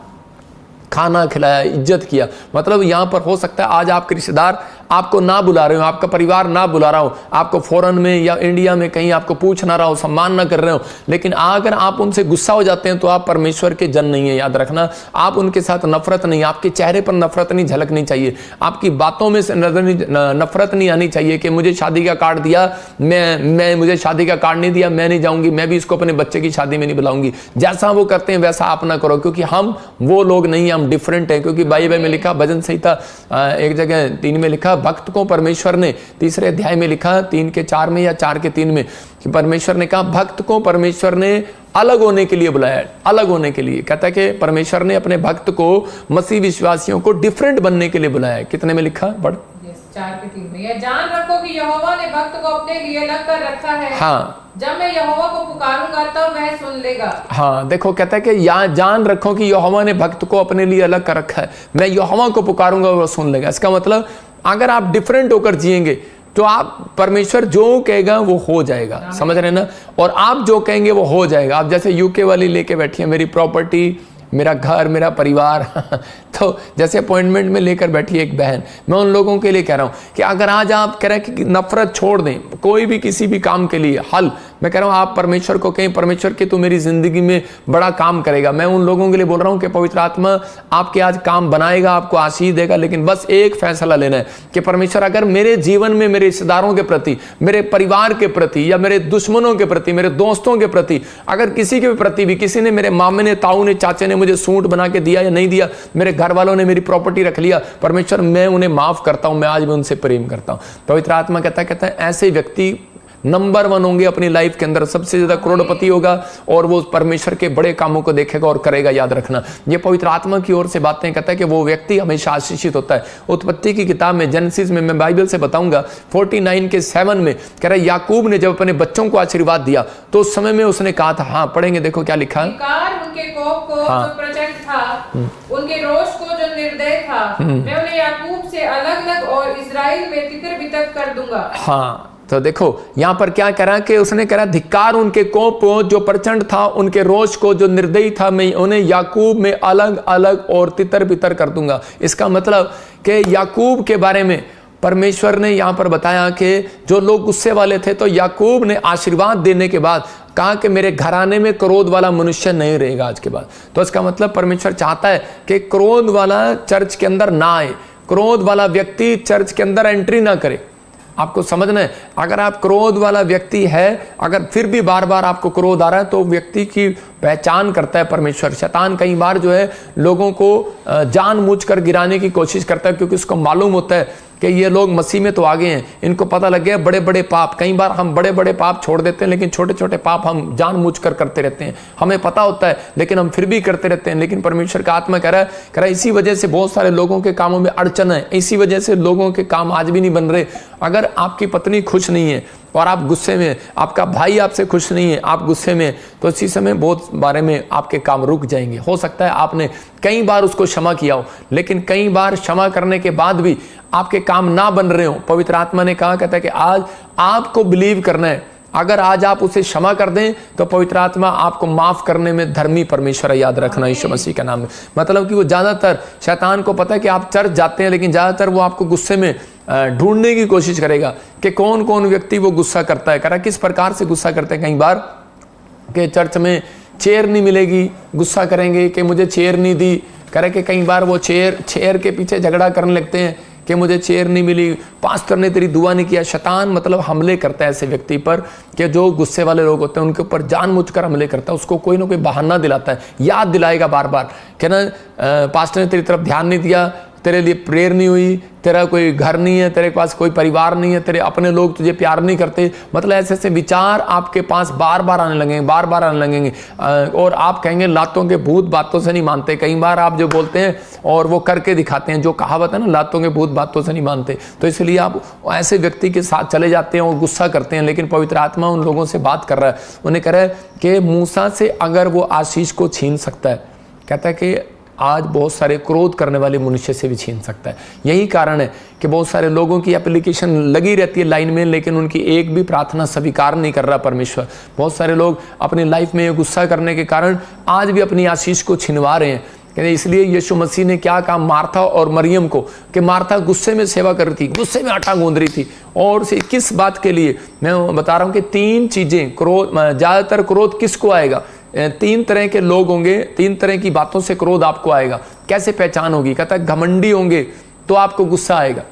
खाना खिलाया, इज्जत किया। मतलब यहाँ पर हो सकता है आज आपके रिश्तेदार आपको ना बुला रहे हो, आपका परिवार ना बुला रहा हो, आपको फॉरेन में या इंडिया में कहीं आपको पूछ ना रहा हो, सम्मान ना कर रहे हो, लेकिन अगर आप उनसे गुस्सा हो जाते हैं तो आप परमेश्वर के जन नहीं है। याद रखना, आप उनके साथ नफरत नहीं, आपके चेहरे पर नफरत नहीं झलकनी चाहिए, आपकी बातों में से नफरत नहीं आनी चाहिए कि मुझे शादी का कार्ड दिया, मैं मुझे शादी का कार्ड नहीं दिया, मैं नहीं जाऊंगी, मैं भी इसको अपने बच्चे की शादी में नहीं बुलाऊंगी। जैसा वो करते हैं वैसा आप ना करो, क्योंकि हम वो लोग नहीं, हम डिफरेंट है। क्योंकि बाइबल में लिखा, भजन संहिता एक जगह 3 में लिखा, भक्त को परमेश्वर ने, 3रे अध्याय में लिखा 3 के 4 में या 4 के 3 में, परमेश्वर ने कहा भक्त को परमेश्वर ने अलग होने के लिए बुलाया, अलग होने के लिए। कहता है कि परमेश्वर ने अपने भक्त को, मसीह विश्वासियों को डिफरेंट बनने के लिए बुलाया है। कितने में लिखा? पढ़। 4 के 3 में, यह जान रखो कि यहोवा ने भक्त को अपने लिए अलग कर रखा है। हाँ, जब मैं यहोवा को पुकारूंगा तब वह सुन लेगा। हाँ, देखो कहता है कि या जान रखो कि यहोवा ने भक्त को अपने लिए अलग कर रखा है, मैं यहोवा को पुकारूंगा और वो सुन लेगा। इसका मतलब अगर आप डिफरेंट होकर जिएंगे तो आप, परमेश्वर जो कहेगा वो हो जाएगा, समझ रहे ना, और आप जो कहेंगे वो हो जाएगा। आप जैसे यूके वाली लेके बैठी है, मेरी प्रॉपर्टी, मेरा घर, मेरा परिवार तो जैसे अपॉइंटमेंट में लेकर बैठी है एक बहन, मैं उन लोगों के लिए कह रहा हूँ कि अगर आज आप कह रहे हैं कि नफरत छोड़ दें, कोई भी किसी भी काम के लिए हल, मैं कह रहा हूँ आप परमेश्वर को कहें, परमेश्वर की तू मेरी जिंदगी में बड़ा काम करेगा। मैं उन लोगों के लिए बोल रहा हूँ कि पवित्र आत्मा आपके आज काम बनाएगा, आपको आशीष देगा, लेकिन बस एक फैसला लेना है कि परमेश्वर अगर मेरे जीवन में मेरे रिश्तेदारों के प्रति, मेरे परिवार के प्रति, या मेरे दुश्मनों के प्रति, मेरे दोस्तों के प्रति, अगर किसी के प्रति भी, किसी ने, मेरे मामे ने, ताऊ ने, चाचे ने मुझे सूट बना के दिया या नहीं दिया, मेरे घर वालों ने मेरी प्रॉपर्टी रख लिया, परमेश्वर मैं उन्हें माफ करता हूं, मैं आज भी उनसे प्रेम करता हूं। पवित्र आत्मा कहता है ऐसे व्यक्ति नंबर 1 होंगे अपनी लाइफ के अंदर, सबसे ज्यादा करोड़पति होगा और वो परमेश्वर के बड़े कामों को देखेगा और करेगा। याद रखना, ये पवित्र आत्मा की ओर से बातें कहता है कि वो व्यक्ति हमेशा आशीषित होता है। उत्पत्ति की किताब में, जेनेसिस में, मैं बाइबल से बताऊंगा 49 के 7 में कह रहा है, याकूब ने जब अपने बच्चों को आशीर्वाद दिया तो उस समय में उसने कहा था, हाँ पढ़ेंगे, देखो क्या लिखा है, उनके कोप को जो प्रचंड था, उनके रोष को जो निर्दय था, मैं उन्हें याकूब से अलग अलग और इस्राएल में तितर बितर कर दूंगा। हाँ, तो देखो यहां पर क्या करा कि उसने कहा, धिक्कार उनके कोप को जो प्रचंड था, उनके रोष को जो निर्दयी था, मैं उन्हें याकूब में अलग अलग और तितर बितर कर दूंगा। इसका मतलब कि याकूब के बारे में परमेश्वर ने यहां पर बताया कि जो लोग गुस्से वाले थे, तो याकूब ने आशीर्वाद देने के बाद कहा कि मेरे घराने में क्रोध वाला मनुष्य नहीं रहेगा आज के बाद। तो इसका मतलब परमेश्वर चाहता है कि क्रोध वाला चर्च के अंदर ना आए, क्रोध वाला व्यक्ति चर्च के अंदर एंट्री ना करे। आपको समझना है, अगर आप क्रोध वाला व्यक्ति है, अगर फिर भी बार बार आपको क्रोध आ रहा है, तो व्यक्ति की पहचान करता है परमेश्वर। शैतान कई बार जो है लोगों को जानबूझकर गिराने की कोशिश करता है, क्योंकि उसको मालूम होता है कि ये लोग मसीह में तो आगे हैं, इनको पता लग गया बड़े बड़े पाप। कई बार हम बड़े बड़े पाप छोड़ देते हैं, लेकिन छोटे छोटे पाप हम जानबूझकर करते रहते हैं, हमें पता होता है लेकिन हम फिर भी करते रहते हैं। लेकिन परमेश्वर का आत्मा कह रहा है इसी वजह से बहुत सारे लोगों के कामों में अड़चन है, इसी वजह से लोगों के काम आज भी नहीं बन रहे। अगर आपकी पत्नी खुश नहीं है और आप गुस्से में, आपका भाई आपसे खुश नहीं है, आप गुस्से में, तो इसी समय बहुत बारे में आपके काम रुक जाएंगे। हो सकता है आपने कई बार उसको क्षमा किया हो, लेकिन कई बार क्षमा करने के बाद भी आपके काम ना बन रहे हो। पवित्र आत्मा ने कहा, कहता है कि आज आपको बिलीव करना है, अगर आज आप उसे क्षमा कर दें तो पवित्र आत्मा आपको माफ करने में धर्मी परमेश्वर है। याद रखना, यीशु मसीह का नाम में। मतलब कि वो ज्यादातर, शैतान को पता है कि आप चर्च जाते हैं, लेकिन ज्यादातर वो आपको गुस्से में ढूंढने की कोशिश करेगा कि कौन कौन व्यक्ति वो गुस्सा करता है। करा किस प्रकार से गुस्सा करते हैं, कई बार कि चर्च में चेयर नहीं मिलेगी, गुस्सा करेंगे कि मुझे चेयर नहीं दी। करे कि कई बार वो चेयर के पीछे झगड़ा करने लगते हैं कि मुझे चेयर नहीं मिली, पास्टर ने तेरी दुआ नहीं किया। शैतान मतलब हमले करता है ऐसे व्यक्ति पर कि जो गुस्से वाले लोग होते हैं उनके ऊपर जानबूझकर हमले करता है, उसको कोई ना कोई बहाना दिलाता है, याद दिलाएगा बार बार कि ना पास्टर ने तेरी तरफ ध्यान नहीं दिया, तेरे लिए प्रेयर नहीं हुई, तेरा कोई घर नहीं है, तेरे पास कोई परिवार नहीं है, तेरे अपने लोग तुझे प्यार नहीं करते, मतलब ऐसे ऐसे विचार आपके पास बार बार आने लगेंगे, बार बार आने लगेंगे। और आप कहेंगे लातों के भूत बातों से नहीं मानते। कई बार आप जो बोलते हैं और वो करके दिखाते हैं, जो कहावत है ना, लातों के भूत बातों से नहीं मानते, तो इसलिए आप ऐसे व्यक्ति के साथ चले जाते हैं और गुस्सा करते हैं। लेकिन पवित्र आत्मा उन लोगों से बात कर रहा है, उन्हें कह रहा है कि मूसा से अगर वो आशीष को छीन सकता है, कहता है कि आज बहुत सारे क्रोध करने वाले मनुष्य से भी छीन सकता है। यही कारण है कि बहुत सारे लोगों की एप्लीकेशन लगी रहती है लाइन में, लेकिन उनकी एक भी प्रार्थना स्वीकार नहीं कर रहा परमेश्वर। बहुत सारे लोग अपनी लाइफ में गुस्सा करने के कारण आज भी अपनी आशीष को छिनवा रहे हैं। कहते इसलिए यीशु मसीह ने क्या कहा मार्था और मरियम को, कि मार्था गुस्से में सेवा कर रही थी, गुस्से में आटा गूंद रही थी। और किस बात के लिए मैं बता रहा हूँ कि 3 चीज़ें, क्रोध, ज़्यादातर क्रोध किसको आएगा? 3 तरह के लोग होंगे, 3 तरह की बातों से क्रोध आपको आएगा। कैसे पहचान होगी? कहता है घमंडी होंगे तो आपको गुस्सा आएगा।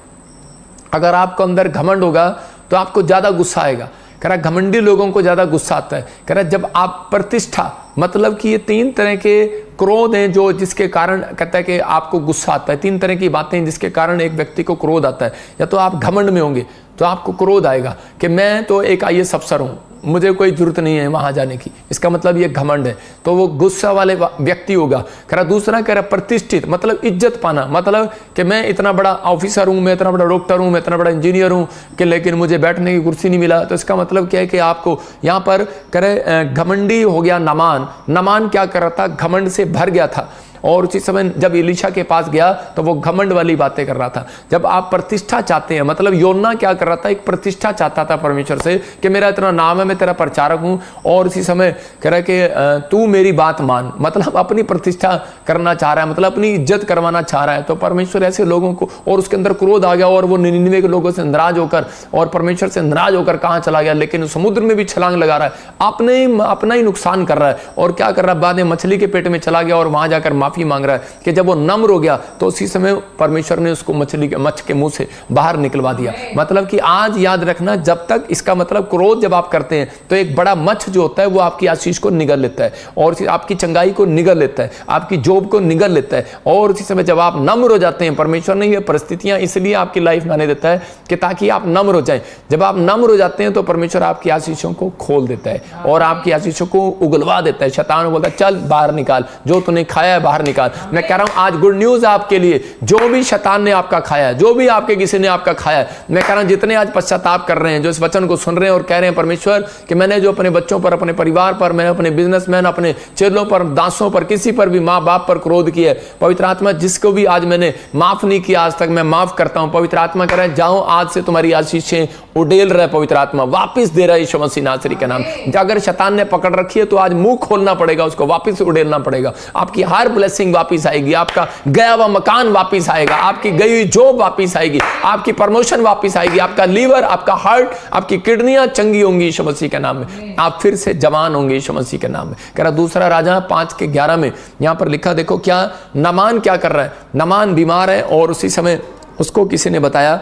अगर आपको अंदर घमंड होगा तो आपको ज़्यादा गुस्सा आएगा। कह रहा घमंडी लोगों को ज़्यादा गुस्सा आता है। कह रहा जब आप प्रतिष्ठा, मतलब कि ये 3 तरह के क्रोध हैं जो जिसके कारण कहता है कि आपको गुस्सा आता है। 3 तरह की बातें जिसके कारण एक व्यक्ति को क्रोध आता है। या तो आप घमंड में होंगे तो आपको क्रोध आएगा कि मैं तो एक IAS अफसर हूँ, मुझे कोई जरूरत नहीं है वहाँ जाने की, इसका मतलब ये घमंड है, तो वो गुस्सा वाले व्यक्ति होगा। कह रहा दूसरा, कह रहा प्रतिष्ठित, मतलब इज्जत पाना, मतलब कि मैं इतना बड़ा ऑफिसर हूँ, मैं इतना बड़ा डॉक्टर हूँ, मैं इतना बड़ा इंजीनियर हूँ कि लेकिन मुझे बैठने की कुर्सी नहीं मिला। तो इसका मतलब क्या है कि आपको यहाँ पर कह रहे घमंडी हो गया नामान क्या कर रहा था? घमंड से भर गया था। और उसी समय जब एलीशा के पास गया तो वो घमंड वाली बातें कर रहा था। जब आप प्रतिष्ठा चाहते हैं, मतलब योना क्या कर रहा था? एक प्रतिष्ठा चाहता था परमेश्वर से कि मेरा इतना नाम है, मैं तेरा प्रचारक हूँ। और उसी समय कह रहा है कि तू मेरी बात मान, मतलब अपनी प्रतिष्ठा करना चाह रहा है, मतलब अपनी इज्जत करवाना चाह रहा है। तो परमेश्वर ऐसे लोगों को, और उसके अंदर क्रोध आ गया और वो 99 के लोगों से नाराज होकर और परमेश्वर से नाराज होकर कहाँ चला गया? लेकिन समुद्र में भी छलांग लगा रहा है, अपना ही नुकसान कर रहा है। और क्या कर रहा है? बाद में मछली के पेट में चला गया और वहां जाकर माफी मांग रहा है कि जब वो नम्र हो गया तो उसी समय परमेश्वर ने उसको मच्छ के मुंह से बाहर निकलवा दिया। मतलब कि आज याद रखना, जब तक, इसका मतलब क्रोध जब आप करते हैं तो एक बड़ा मच्छ जो होता है वो आपकी आशीष को निगल लेता है और आपकी चंगाई को निगल लेता है, आपकी जॉब को निगल लेता है। और उसी समय जब आप नम्र हो जाते हैं, परमेश्वर ने ये परिस्थितियां इसलिए आपकी लाइफ में आने देता है कि ताकि आप नम्र हो जाएं। जब आप नम्र हो जाते हैं तो परमेश्वर आपकी आशीषों को खोल देता है और आपकी आशीषों को उगलवा देता है। शैतान बोलता है चल बाहर निकाल, जो तूने खाया है बाहर निकाल। मैं कह रहा हूं आज गुड न्यूज आपके लिए, जो भी शैतान ने आपका खाया है, जो भी आपके किसी ने आपका खाया है, मैं कह रहा हूं जितने आज पश्चाताप कर रहे हैं, जो इस वचन को सुन रहे हैं और कह रहे हैं परमेश्वर कि मैंने जो अपने बच्चों पर, अपने परिवार पर, मैंने अपने बिजनेसमैन, अपने चेलों पर, दासों पर, किसी पर भी, माँ बाप पर क्रोध किया है, पवित्र आत्मा जिसको भी आज मैंने माफ नहीं किया आज तक, मैं माफ करता हूं। पवित्र आत्मा कह रहा है जाओ, आज से तुम्हारी आशीषें उड़ेल रहा है, पवित्र आत्मा वापिस दे रहा है यीशु मसीह नासरी के नाम। अगर शैतान ने पकड़ रखी है तो आज मुंह खोलना पड़ेगा, उसको वापिस उड़ेलना पड़ेगा। आपकी हर ब्लेसिंग वापिस आएगी, आपका गया हुआ मकान वापिस आएगा, आपकी गई हुई जॉब वापिस आएगी, आपकी प्रमोशन वापिस आएगी, आपका लीवर, आपका हार्ट, आपकी किडनियां चंगी होंगी यीशु मसीह के नाम में, आप फिर से जवान होंगे यीशु मसीह के नाम में। कह रहा दूसरा राजा 5:11 में यहां पर लिखा, देखो क्या नामान क्या कर रहा है। नामान बीमार है और उसी समय उसको किसी ने बताया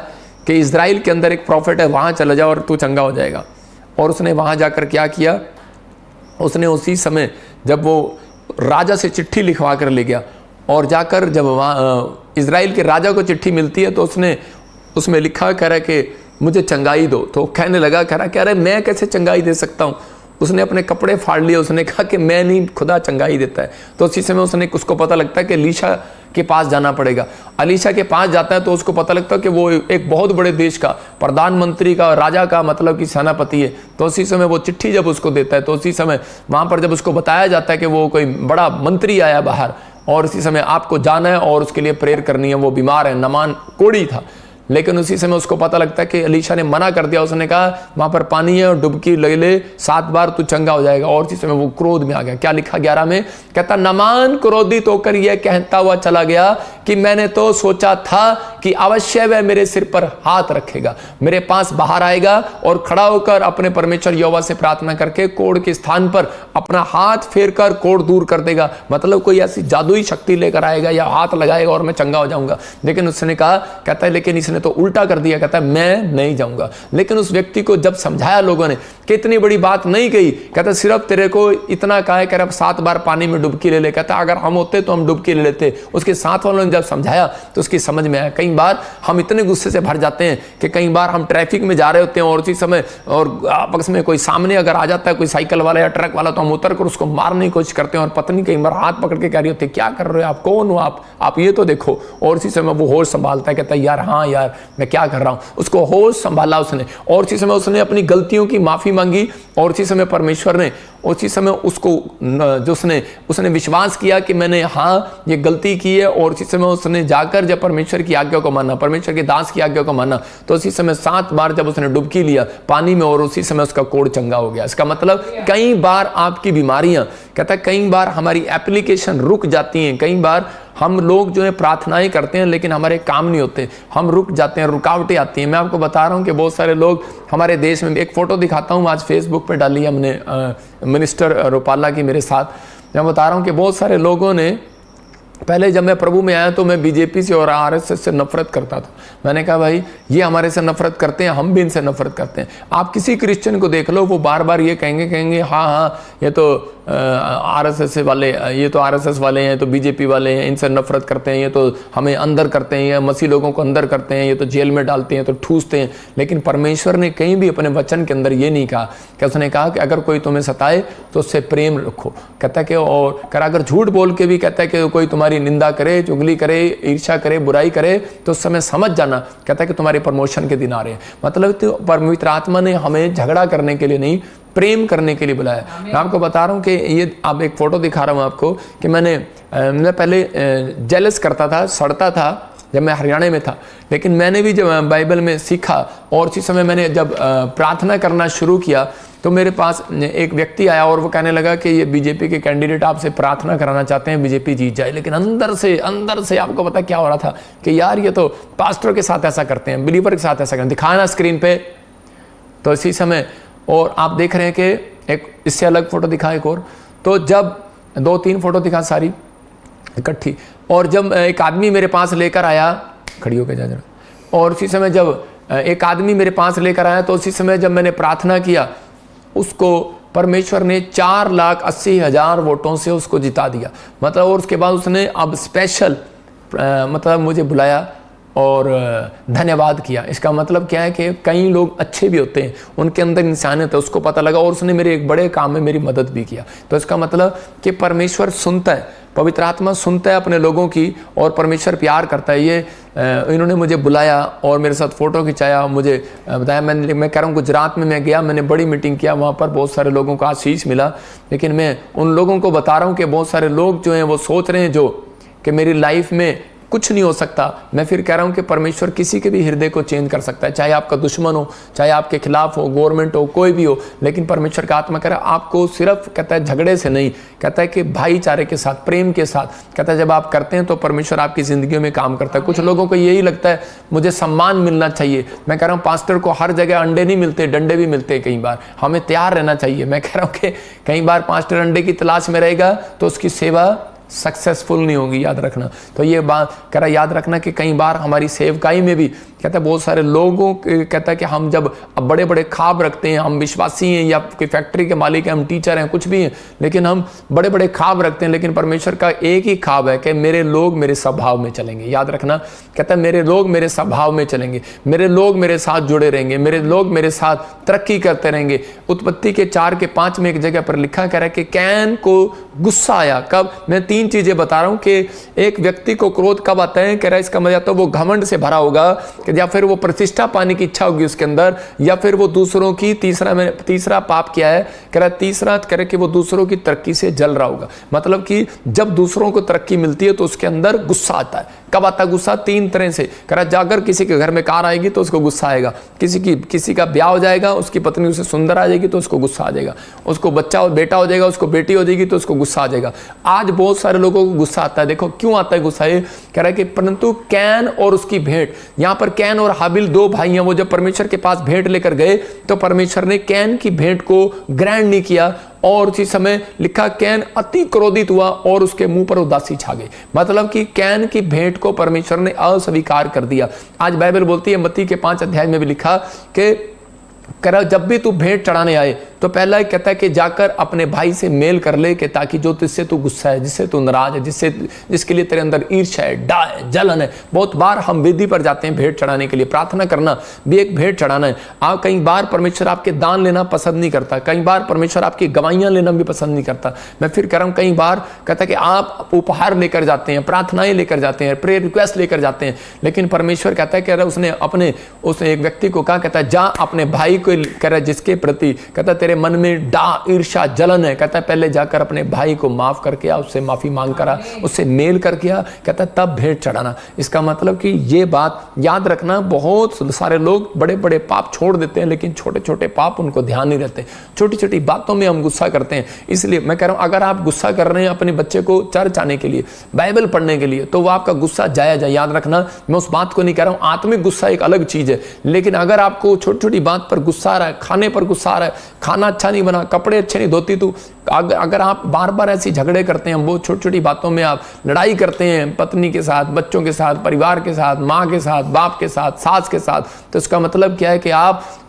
कि इजराइल के अंदर एक प्रॉफिट है, वहां चला जाओ और तू चंगा हो जाएगा। और उसने वहां जाकर क्या किया, उसने उसी समय जब वो राजा से चिट्ठी लिखवा कर ले गया और जाकर जब वहाँ इजराइल के राजा को चिट्ठी मिलती है तो उसने उसमें लिखा, कह रहा है कि मुझे चंगाई दो। तो कहने लगा, कह रहा है मैं कैसे चंगाई दे सकता हूँ। उसने अपने कपड़े फाड़ लिए, उसने कहा कि मैं नहीं, खुदा चंगाई देता है। तो उसी समय उसको पता लगता है कि एलीशा के पास जाना पड़ेगा। एलीशा के पास जाता है तो उसको पता लगता है कि वो एक बहुत बड़े देश का प्रधानमंत्री का, राजा का, मतलब कि सेनापति है। तो उसी समय वो चिट्ठी जब उसको देता है तो उसी समय वहाँ पर जब उसको बताया जाता है कि वो कोई बड़ा मंत्री आया बाहर और उसी समय आपको जाना है और उसके लिए प्रेयर करनी है, वो बीमार है, नामान कोढ़ी था। लेकिन उसी समय उसको पता लगता है कि एलीशा ने मना कर दिया, उसने कहा वहाँ पर पानी है और डुबकी ले 7 बार तू चंगा हो जाएगा। और उसी समय वो क्रोध में आ गया। क्या लिखा 11 में, कहता नामान क्रोधित होकर यह कहता हुआ चला गया कि मैंने तो सोचा था कि अवश्य वह मेरे सिर पर हाथ रखेगा, मेरे पास बाहर आएगा और खड़ा होकर अपने परमेश्वर यहोवा से प्रार्थना करके कोढ़ के स्थान पर अपना हाथ फेर कर कोढ़ दूर कर देगा। मतलब कोई ऐसी जादुई शक्ति लेकर आएगा या हाथ लगाएगा और मैं चंगा हो जाऊंगा। लेकिन उसने कहा, कहता है लेकिन इसने तो उल्टा कर दिया, कहता है मैं नहीं जाऊंगा। लेकिन उस व्यक्ति को जब समझाया लोगों ने कितनी बड़ी बात नहीं कही, कहता सिर्फ तेरे को इतना कहा है, कह रहा 7 बार पानी में डुबकी ले ले। कहता अगर हम होते तो हम डुबकी ले लेते। उसके साथ वालों ने जब समझाया तो उसकी समझ में आया। कई बार हम इतने गुस्से से भर जाते हैं कि कई बार हम ट्रैफिक में जा रहे होते हैं और उसी समय और आपस में कोई सामने अगर आ जाता है कोई साइकिल वाला या ट्रक वाला, तो हम उतर कर उसको मारने की कोशिश करते हैं और पत्नी कई बार हाथ पकड़ के कह रही होती है क्या कर रहे हो आप, कौन हो आप ये तो देखो। और उसी समय वो होश संभालता है, कहता है यार हाँ यार मैं क्या कर रहा हूँ। उसको होश संभाला उसने और उसी समय उसने अपनी गलतियों की माफी मांगी और उसी समय परमेश्वर ने उसी समय उसको जो उसने विश्वास किया कि मैंने हाँ ये गलती की है। और उसी समय उसने जाकर जब परमेश्वर की आज्ञा को माना, परमेश्वर के दास की आज्ञा को माना, तो उसी समय 7 बार जब उसने डुबकी लिया पानी में और उसी समय उसका कोढ़ चंगा हो गया। इसका मतलब कई बार आपकी बीमारियां, कहता है कई बार हमारी एप्लीकेशन रुक जाती हैं। कई बार हम लोग जो है प्रार्थनाएं करते हैं लेकिन हमारे काम नहीं होते, हम रुक जाते हैं, रुकावटें आती हैं। मैं आपको बता रहा हूं कि बहुत सारे लोग हमारे देश में, एक फोटो दिखाता हूं आज फेसबुक पे डाली हमने मिनिस्टर रूपाला की मेरे साथ। मैं बता रहा हूं कि बहुत सारे लोगों ने, पहले जब मैं प्रभु में आया तो मैं बीजेपी से और आरएसएस से नफरत करता था। मैंने कहा भाई ये हमारे से नफरत करते हैं, हम भी इनसे नफरत करते हैं। आप किसी क्रिश्चियन को देख लो, वो बार बार ये कहेंगे हाँ ये तो आरएसएस वाले, ये तो आरएसएस वाले हैं, तो बीजेपी वाले हैं, इनसे नफरत करते हैं, ये तो हमें अंदर करते हैं, ये मसीह लोगों को अंदर करते हैं, ये तो जेल में डालते हैं, तो ठूसते हैं। लेकिन परमेश्वर ने कहीं भी अपने वचन के अंदर ये नहीं कहा कि उसने कहा कि अगर कोई तुम्हें सताए तो उससे प्रेम रखो। कहता है कि और अगर झूठ बोल के भी कहता है कि कोई तुम्हारी निंदा करे, चुगली करे, ईर्ष्या करे, बुराई करे, तो उस समय समझ जाना, कहता है कि तुम्हारे प्रमोशन के दिन आ रहे हैं। मतलब तो पवित्र आत्मा ने हमें झगड़ा करने के लिए नहीं, प्रेम करने के लिए बुलाया। मैं आपको बता रहा हूँ कि ये अब एक फोटो दिखा रहा हूँ आपको कि मैं पहले जेलस करता था, सड़ता था जब मैं हरियाणा में था। लेकिन मैंने भी जब बाइबल में सीखा और उसी समय मैंने जब प्रार्थना करना शुरू किया तो मेरे पास एक व्यक्ति आया और वो कहने लगा कि ये बीजेपी के कैंडिडेट आपसे प्रार्थना कराना चाहते हैं, बीजेपी जीत जाए। लेकिन अंदर से आपको पता क्या हो रहा था कि यार ये तो पास्टर के साथ ऐसा करते हैं, बिलीवर के साथ ऐसा करते हैं, दिखाना स्क्रीन पे। तो इसी समय और आप देख रहे हैं कि एक इससे अलग फोटो दिखा एक और, तो जब 2-3 फोटो दिखा सारी इकट्ठी, और जब एक आदमी मेरे पास लेकर आया, खड़ी होकर जा जरा, और उसी समय जब एक आदमी मेरे पास लेकर आया तो उसी समय जब मैंने प्रार्थना किया, उसको परमेश्वर ने 4,80,000 वोटों से उसको जिता दिया। मतलब और उसके बाद उसने अब स्पेशल मतलब मुझे बुलाया और धन्यवाद किया। इसका मतलब क्या है कि कई लोग अच्छे भी होते हैं, उनके अंदर इंसानियत है, उसको पता लगा और उसने मेरे एक बड़े काम में मेरी मदद भी किया। तो इसका मतलब कि परमेश्वर सुनता है, पवित्र आत्मा सुनता है अपने लोगों की, और परमेश्वर प्यार करता है। ये इन्होंने मुझे बुलाया और मेरे साथ फ़ोटो खिंचाया, मुझे बताया। मैं कह रहा हूँ गुजरात में मैं गया, मैंने बड़ी मीटिंग किया, वहाँ पर बहुत सारे लोगों को आशीष मिला। लेकिन मैं उन लोगों को बता रहा हूँ कि बहुत सारे लोग जो हैं वो सोच रहे हैं जो कि मेरी लाइफ में कुछ नहीं हो सकता। मैं फिर कह रहा हूं कि परमेश्वर किसी के भी हृदय को चेंज कर सकता है, चाहे आपका दुश्मन हो, चाहे आपके खिलाफ हो, गवर्नमेंट हो, कोई भी हो। लेकिन परमेश्वर का आत्मा कह रहा है आपको सिर्फ, कहता है झगड़े से नहीं, कहता है कि भाईचारे के साथ, प्रेम के साथ, कहता है जब आप करते हैं तो परमेश्वर आपकी जिंदगियों में काम करता है। कुछ लोगों को यही लगता है मुझे सम्मान मिलना चाहिए। मैं कह रहा हूँ पास्टर को हर जगह अंडे नहीं मिलते, डंडे भी मिलते हैं। कई बार हमें तैयार रहना चाहिए। मैं कह रहा हूँ कि कई बार पास्टर अंडे की तलाश में रहेगा तो उसकी सेवा सक्सेसफुल नहीं होगी, याद रखना। तो ये बात कह रहा याद रखना कि कई बार हमारी सेवकाई में भी कहता है बहुत सारे लोगों कहता है कि हम जब बड़े बड़े ख्वाब रखते हैं, हम विश्वासी हैं या कोई फैक्ट्री के मालिक हैं, हम टीचर हैं, कुछ भी हैं, लेकिन हम बड़े बड़े ख्वाब रखते हैं। लेकिन परमेश्वर का एक ही ख्वाब है कि मेरे लोग मेरे स्वभाव में चलेंगे। याद रखना, कहता है मेरे लोग मेरे स्वभाव में चलेंगे, मेरे लोग मेरे साथ जुड़े रहेंगे, मेरे लोग मेरे साथ तरक्की करते रहेंगे। उत्पत्ति के 4:5 में एक जगह पर लिखा कह रहा है कि कैन को गुस्सा आया। कब? मैं 3 चीजें बता रहा हूं कि एक व्यक्ति को क्रोध कब आता है। कह रहा है इसका मतलब तो वो घमंड से भरा होगा, या फिर वो प्रतिष्ठा पाने की इच्छा होगी उसके अंदर, या फिर वो दूसरों की तीसरा पाप किया है। कह रहा तीसरा कह रहा कि वो दूसरों की तरक्की से जल रहा होगा। मतलब कि जब दूसरों को तरक्की मिलती है तो उसके अंदर गुस्सा आता है। कब आता है गुस्सा? 3 तरह से। कह रहा जाकर किसी के घर में कार आएगी तो उसको गुस्सा आएगा, किसी का ब्याह हो जाएगा, उसकी पत्नी उसे सुंदर आ जाएगी तो उसको गुस्सा आ जाएगा, उसको बच्चा और बेटा हो जाएगा, उसको बेटी हो जाएगी तो उसको गुस्सा आ जाएगा। आज बहुत सारे लोगों को गुस्सा आता है। देखो क्यों आता है गुस्सा? ये कह रहा है कि परंतु कैन और उसकी भेंट, यहां पर कैन और हाबिल 2 भाई हैं। वो जब परमेश्वर के पास भेंट लेकर गए तो परमेश्वर ने कैन की भेंट को ग्रहण नहीं किया, और उसी समय लिखा कैन अति क्रोधित हुआ और उसके मुंह पर उदासी छा गई। मतलब कि कैन की भेंट को परमेश्वर ने अस्वीकार कर दिया। आज बाइबल बोलती है, मत्ती के 5 अध्याय में भी लिखा कि जब भी तू भेंट चढ़ाने आए तो पहला ही कहता है कि जाकर अपने भाई से मेल कर ले, कि ताकि जो तुझसे तू गुस्सा है, जिससे तू नाराज है, जिसके लिए तेरे अंदर ईर्ष्या है, डा है, जलन है। बहुत बार हम वेदी पर जाते हैं भेंट चढ़ाने के लिए, प्रार्थना करना भी एक भेंट चढ़ाना है। आप कई बार परमेश्वर आपके दान लेना पसंद नहीं करता, कई बार परमेश्वर आपकी गवाहियां लेना भी पसंद नहीं करता। मैं फिर कह रहा हूं, कई बार कहता है कि आप उपहार लेकर जाते हैं, प्रार्थनाएं लेकर जाते हैं, प्रेयर रिक्वेस्ट लेकर जाते हैं, लेकिन परमेश्वर कहता है कि अगर उसने उस एक व्यक्ति को कहा, कहता है जा अपने भाई को, कह रहा है जिसके प्रति कहता है तेरे मन में डा ईर्ष्या जलन है, कहता है पहले जाकर अपने भाई को माफ करके आ, उससे माफी मांग कर आ, उससे मेल करके आ, कहता है तब भेंट चढ़ाना। इसका मतलब कि ये बात याद रखना, बहुत सारे लोग बड़े बड़े पाप छोड़ देते हैं, लेकिन छोटे छोटे पाप उनको ध्यान नहीं रहते, छोटी छोटी बातों में हम गुस्सा करते हैं। इसलिए मैं कह रहा हूं, अगर आप गुस्सा कर रहे हैं अपने बच्चे को चर्च आने के लिए, बाइबल पढ़ने के लिए, तो वो आपका गुस्सा जायज है। याद रखना, मैं उस बात को नहीं कह रहा हूं, आत्मिक गुस्सा एक अलग चीज है, लेकिन अगर आपको छोटी छोटी बात पर गुस्सा आ रहा है, खाने पर गुस्सा आ रहा है, खाना अच्छा नहीं बना, कपड़े अच्छे नहीं धोती तू, अगर आप बार बार ऐसी झगड़े करते हैं, बहुत छोटी छोटी बातों में आप लड़ाई करते हैं पत्नी के साथ, बच्चों के साथ, परिवार के साथ, माँ के साथ, बाप के साथ, सास के साथ, तो इसका मतलब क्या है कि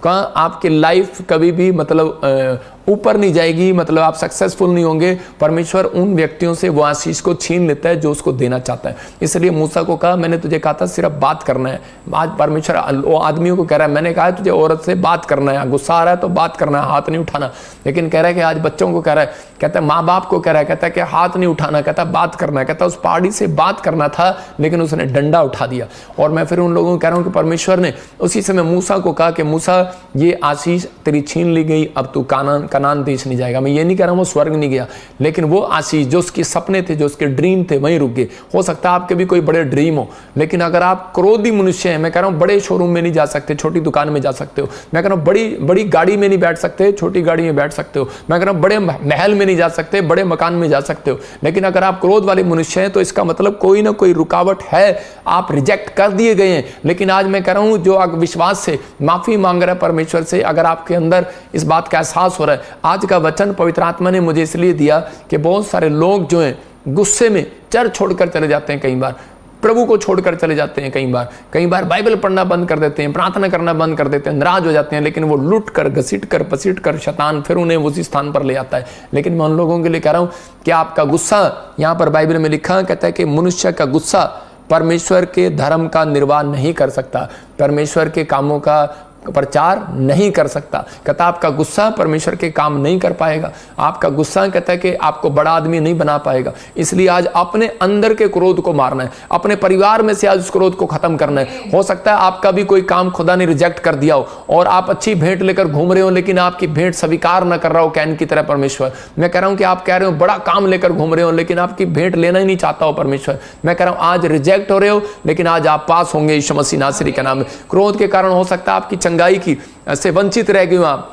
आपकी लाइफ कभी भी मतलब ऊपर नहीं जाएगी, मतलब आप सक्सेसफुल नहीं होंगे। परमेश्वर उन व्यक्तियों से वो आशीष को छीन लेता है जो उसको देना चाहता है। इसलिए मूसा को कहा, मैंने तुझे कहा था सिर्फ बात करना है। आज परमेश्वर वो आदमियों को कह रहा है, मैंने कहा है तुझे औरत से बात करना है, गुस्सा आ रहा है तो बात करना है, हाथ नहीं उठाना। लेकिन कह रहा है कि आज बच्चों को कह रहा है, कहता है माँ बाप को कह रहा है, कहता है कि हाथ नहीं उठाना, कहता है बात करना है। कहता है उस पहाड़ी से बात करना था, लेकिन उसने डंडा उठा दिया। और मैं फिर उन लोगों को कह रहा हूँ कि परमेश्वर ने उसी समय मूसा को कहा कि मूसा ये आशीष तेरी छीन ली गई, अब तू कनान देश नहीं जाएगा। मैं ये नहीं कह रहा हूँ वो स्वर्ग नहीं गया, लेकिन वो आशीष जो उसके सपने थे, जो उसके ड्रीम थे, वहीं रुक गए। हो सकता है आपके भी कोई बड़े ड्रीम हो, लेकिन अगर आप क्रोधी मनुष्य हैं, मैं कह रहा हूँ बड़े शोरूम में नहीं जा सकते, छोटी दुकान में जा सकते हो। मैं कह रहा हूँ बड़ी गाड़ी में नहीं बैठ सकते, छोटी गाड़ी में बैठ सकते हो। मैं कह रहा हूँ बड़े महल में नहीं जा सकते, बड़े मकान में जा सकते हो। लेकिन अगर आप क्रोध वाले मनुष्य हैं तो इसका मतलब कोई ना कोई रुकावट है, आप रिजेक्ट कर दिए गए हैं। लेकिन आज मैं कह रहा हूँ जो विश्वास से माफी मांग रहा है परमेश्वर से, अगर आपके अंदर इस बात का एहसास हो रहा है, आज का वचन पवित्र आत्मा ने मुझे इसलिए दिया कि बहुत सारे लोग जो हैं गुस्से में चर्च छोड़कर चले जाते हैं, कई बार प्रभु को छोड़कर चले जाते हैं, कई बार बाइबल पढ़ना बंद कर देते हैं, प्रार्थना करना बंद कर देते हैं, नाराज हो जाते हैं। लेकिन वो लुट कर, घसीट कर, पसीट कर शैतान फिर उन्हें उसी स्थान पर ले आता है। लेकिन मैं उन लोगों के लिए कह रहा हूँ कि आपका गुस्सा, यहाँ पर बाइबल में लिखा कहता है कि मनुष्य का गुस्सा परमेश्वर के धर्म का निर्वाह नहीं कर सकता, परमेश्वर के कामों का प्रचार नहीं कर सकता। कहता आपका गुस्सा परमेश्वर के काम नहीं कर पाएगा, आपका गुस्सा कहता है कि आपको बड़ा आदमी नहीं बना पाएगा। इसलिए आज अपने अंदर के क्रोध को मारना है, अपने परिवार में से आज उस क्रोध को खत्म करना है। हो सकता है आपका भी कोई काम खुदा ने रिजेक्ट कर दिया हो और आप अच्छी भेंट लेकर घूम रहे हो, लेकिन आपकी भेंट स्वीकार न कर रहा हो कैन की तरह परमेश्वर। मैं कह रहा हूं कि आप कह रहे हो बड़ा काम लेकर घूम रहे हो, लेकिन आपकी भेंट लेना ही नहीं चाहता हो परमेश्वर। मैं कह रहा हूं आज रिजेक्ट हो रहे हो, लेकिन आज आप पास होंगे यीशु मसीह नासरी के नाम में। क्रोध के कारण हो सकता है आपकी चंगाई की से वंचित रह गए हो आप।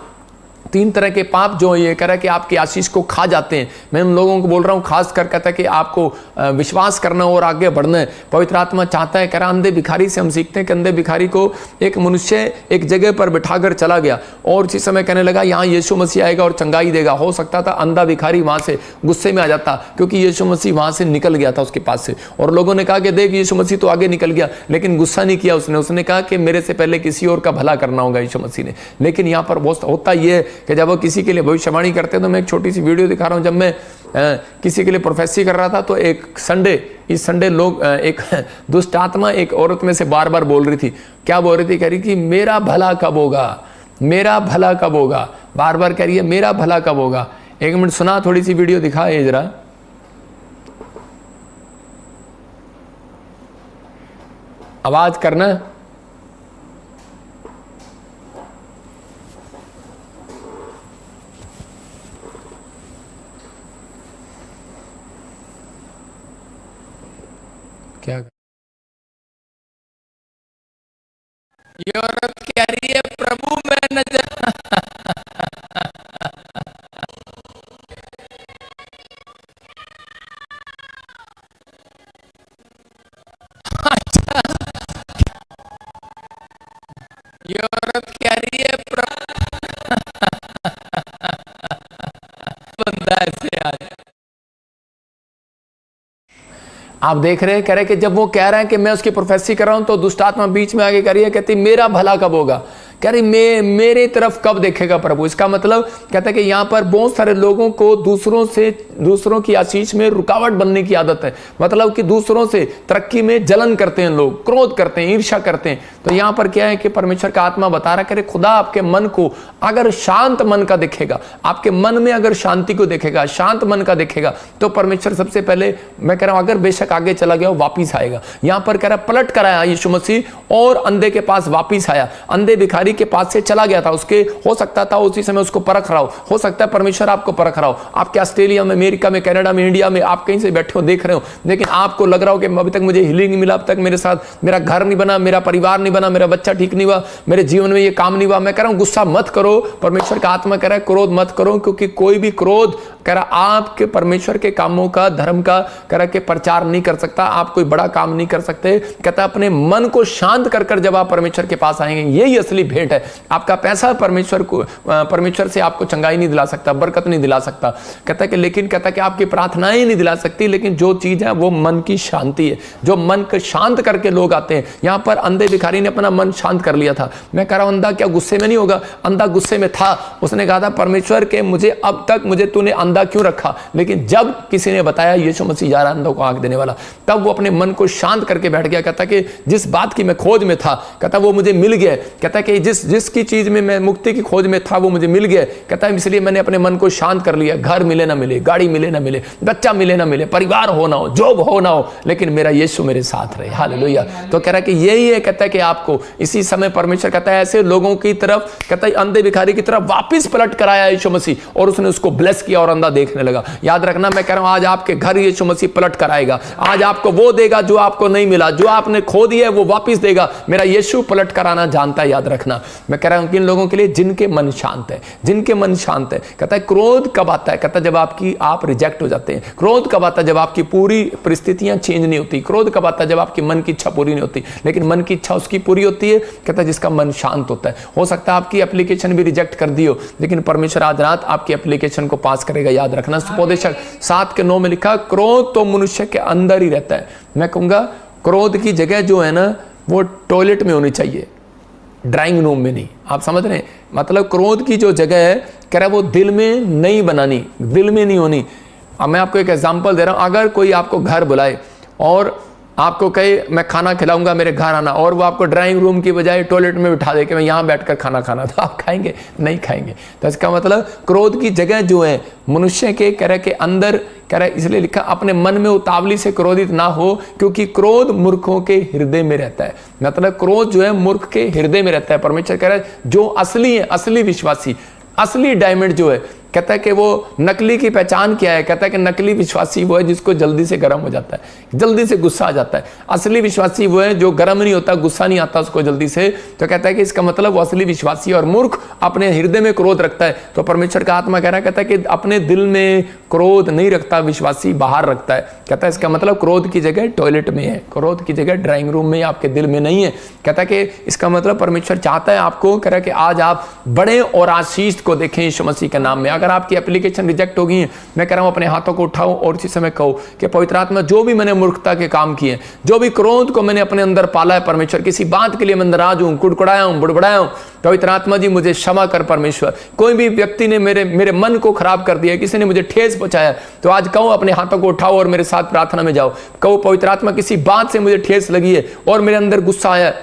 3 तरह के पाप जो ये कह रहा है कि आपकी आशीष को खा जाते हैं। मैं उन लोगों को बोल रहा हूँ, खास कर कहता है कि आपको विश्वास करना और आगे बढ़ना है। पवित्र आत्मा चाहता है, कह रहा अंधे भिखारी से हम सीखते हैं कि अंधे भिखारी को एक मनुष्य एक जगह पर बिठाकर चला गया और उसी समय कहने लगा यहाँ यीशु मसीह आएगा और चंगाई देगा। हो सकता था अंधा भिखारी वहां से गुस्से में आ जाता, क्योंकि यीशु मसीह वहां से निकल गया था उसके पास से, और लोगों ने कहा कि देख यीशु मसीह तो आगे निकल गया, लेकिन गुस्सा नहीं किया उसने कहा कि मेरे से पहले किसी और का भला करना होगा यीशु मसीह ने। लेकिन यहाँ पर बहुत होता यह है कि जब वो किसी के लिए भविष्यवाणी करते हैं, तो मैं एक छोटी सी वीडियो दिखा रहा हूं। जब मैं किसी के लिए प्रोफेसी कर रहा था तो इस संडे लोग एक दुष्ट आत्मा एक औरत में से बार बार बोल रही थी। क्या बोल रही थी? कह रही कि मेरा भला कब होगा, मेरा भला कब होगा, बार बार कह रही है मेरा भला कब होगा। 1 मिनट सुना, थोड़ी सी वीडियो दिखा ये जरा। आवाज करना। क्या ये औरत कह रही है प्रभु मैं नजर ये औरत कह रही है बंदा ऐसे आज आप देख रहे हैं, कह रहे कि जब वो कह रहा है कि मैं उसकी प्रोफेसी कर रहा हूं तो दुष्टात्मा बीच में आगे कह रही है, कहती मेरा भला कब होगा। कह रही मेरे तरफ कब देखेगा प्रभु। इसका मतलब कहता है कि यहाँ पर बहुत सारे लोगों को दूसरों की आशीष में रुकावट बनने की आदत है। मतलब कि दूसरों से तरक्की में जलन करते हैं लोग, क्रोध करते हैं, ईर्ष्या करते हैं। तो यहाँ पर क्या है कि परमेश्वर का आत्मा बता रहा है, खुदा आपके मन को अगर शांत मन का देखेगा, आपके मन में अगर शांति को देखेगा, शांत मन का देखेगा, तो परमेश्वर सबसे पहले मैं कह रहा हूं अगर बेशक आगे चला गया वापिस आएगा। यहां पर कह रहा पलट कर आया यीशु मसीह और अंधे के पास वापिस आया। अंधे भिखारी के पास से चला गया था, उसके हो सकता था उसी समय उसको परख रहा हो सकता है परमेश्वर आपको परख रहा हो। आपके ऑस्ट्रेलिया में, अमेरिका में, कनाडा में, इंडिया में, आप कहीं से बैठे हो देख रहे हो, लेकिन आपको लग रहा हो कि अभी तक मुझे हीलिंग नहीं मिला, अब तक मेरे साथ मेरा घर नहीं बना, मेरा परिवार नहीं बना, मेरा बच्चा ठीक नहीं हुआ, मेरे जीवन में ये काम नहीं हुआ। मैं कह रहा हूं गुस्सा मत करो, परमेश्वर का आत्मा कह रहा है क्रोध मत करो, क्योंकि कोई भी क्रोध कह रहा आपके परमेश्वर के कामों का, धर्म का कह रहा कि प्रचार नहीं कर सकता, आप कोई बड़ा काम नहीं कर सकते। कहता अपने मन को शांत कर जब आप परमेश्वर के पास आएंगे, यही असली भेंट है। आपका पैसा परमेश्वर से आपको चंगाई नहीं दिला सकता, बरकत नहीं दिला सकता। कहता कि लेकिन कहता कि आपकी प्रार्थनाएं नहीं दिला सकती, लेकिन जो चीज है वो मन की शांति है, जो मन को शांत करके लोग आते हैं। यहां पर अंधे भिखारी ने अपना मन शांत कर लिया था। मैं कह रहा हूं अंधा क्या गुस्से में नहीं होगा? अंधा गुस्से में था, उसने कहा था परमेश्वर के मुझे अब तक मुझे तूने अंधा क्यों रखा? लेकिन जब किसी ने बताया यीशु मसीह जा रहा अंधों को आंख देने वाला, तब वो अपने मन को शांत करके बैठ गया। कहता कि जिस बात की मैं खोज में था, कहता वो मुझे मिल गया। कहता कि जिसकी चीज में मैं मुक्ति की खोज में था वो मुझे मिल गया। कहता इसलिए मैंने अपने मन को शांत कर लिया। घर मिले ना मिले, गाड़ी मिले ना मिले, बच्चा मिले ना मिले, परिवार हो ना हो, जॉब हो ना हो, लेकिन मेरा यीशु मेरे साथ रहे। हालेलुया। तो कह रहा कि यही है, कहता है कि आपको इसी समय परमेश्वर कहता है ऐसे लोगों की तरफ, कहता है अंधे भिखारी की तरफ वापस पलट कर आया यीशु मसीह, और उसने उसको ब्लेस किया और अंधा देखने लगा। याद रखना, मैं कह रहा हूं आज आपके घर यीशु मसीह पलट कर आएगा। आज आपको वो देगा जो आपको नहीं मिला, जो आपने खो दिया वो वापस देगा। मेरा यीशु पलट कर आना जानता है। याद रखना, मैं कह रहा हूं किन लोगों के लिए जिनके मन शांत है, जिनके मन शांत है। कहता है क्रोध कब आता है? कहता है जब आप रिजेक्ट हो जाते हैं। क्रोध कब आता है? जब आपकी पूरी परिस्थितियां चेंज नहीं होती। क्रोध कब आता है? जब आपकी मन की इच्छा पूरी नहीं होती। लेकिन मन की इच्छा उसकी पूरी होती है, कहता है जिसका मन शांत होता है। हो सकता है आपकी एप्लीकेशन भी रिजेक्ट कर दी हो, लेकिन परमेश्वर आज रात आपकी एप्लीकेशन को पास करेगा। याद रखना, उपदेशक 7:9 में लिखा क्रोध तो मनुष्य के अंदर ही रहता है। मैं कहूंगा क्रोध की जगह जो है ना वो टॉयलेट में होनी चाहिए, ड्राइंग रूम में नहीं। आप समझ रहे हैं? मतलब क्रोध की जो जगह है कह रहा है वो दिल में नहीं बनानी, दिल में नहीं होनी। अब मैं आपको एक एग्जांपल दे रहा हूं। अगर कोई आपको घर बुलाए और आपको कहे मैं खाना खिलाऊंगा, मेरे घर आना, और वो आपको ड्राइंग रूम की बजाय टॉयलेट में बिठा दे कि मैं यहाँ बैठकर खाना खाना, तो आप खाएंगे? नहीं खाएंगे। तो इसका मतलब क्रोध की जगह जो है मनुष्य के कह रहे के अंदर, कह रहे इसलिए लिखा अपने मन में उतावली से क्रोधित ना हो, क्योंकि क्रोध मूर्खों के हृदय में रहता है। मतलब क्रोध जो है मूर्ख के हृदय में रहता है। परमेश्वर कह रहा है जो असली है, असली विश्वासी, असली डायमंड जो है, कहता है कि वो नकली की पहचान क्या है? कहता है कि नकली विश्वासी वो है जिसको जल्दी से गर्म हो जाता है, जल्दी से गुस्सा आ जाता है। असली विश्वासी वो है जो गर्म नहीं होता, गुस्सा नहीं आता उसको जल्दी से। तो कहता है कि इसका मतलब वो असली विश्वासी, और मूर्ख अपने हृदय में क्रोध रखता है। तो परमेश्वर का आत्मा कह रहा है, कहता है कि अपने दिल में क्रोध नहीं रखता विश्वासी, बाहर रखता है। कहता है इसका मतलब क्रोध की जगह टॉयलेट में है, क्रोध की जगह ड्राइंग रूम में, आपके दिल में नहीं है। कहता है कि इसका मतलब परमेश्वर चाहता है आपको, कह रहा है कि आज आप बड़े और आशीष को देखें यीशु मसीह के नाम में। अगर आपकी एप्लीकेशन रिजेक्ट हो गई है, मैं कह रहा हूं अपने हाथों को उठाओ और इसी समय कहो कि पवित्र आत्मा जो भी मैंने मूर्खता के काम किए, जो भी क्रोध को मैंने अपने अंदर पाला है परमेश्वर, किसी बात के लिए मैं नाराज हूं, कुड़कुड़ाया हूं, बुड़बुड़ाया हूं, पवित्र आत्मा जी मुझे क्षमा कर परमेश्वर। कोई भी व्यक्ति ने मेरे मन को खराब कर दिया, किसी ने मुझे ठेस पहुंचाया, तो आज कहो अपने हाथों को उठाओ और मेरे साथ प्रार्थना में जाओ। कहो पवित्र आत्मा किसी बात से मुझे ठेस लगी है और मेरे अंदर गुस्सा आया।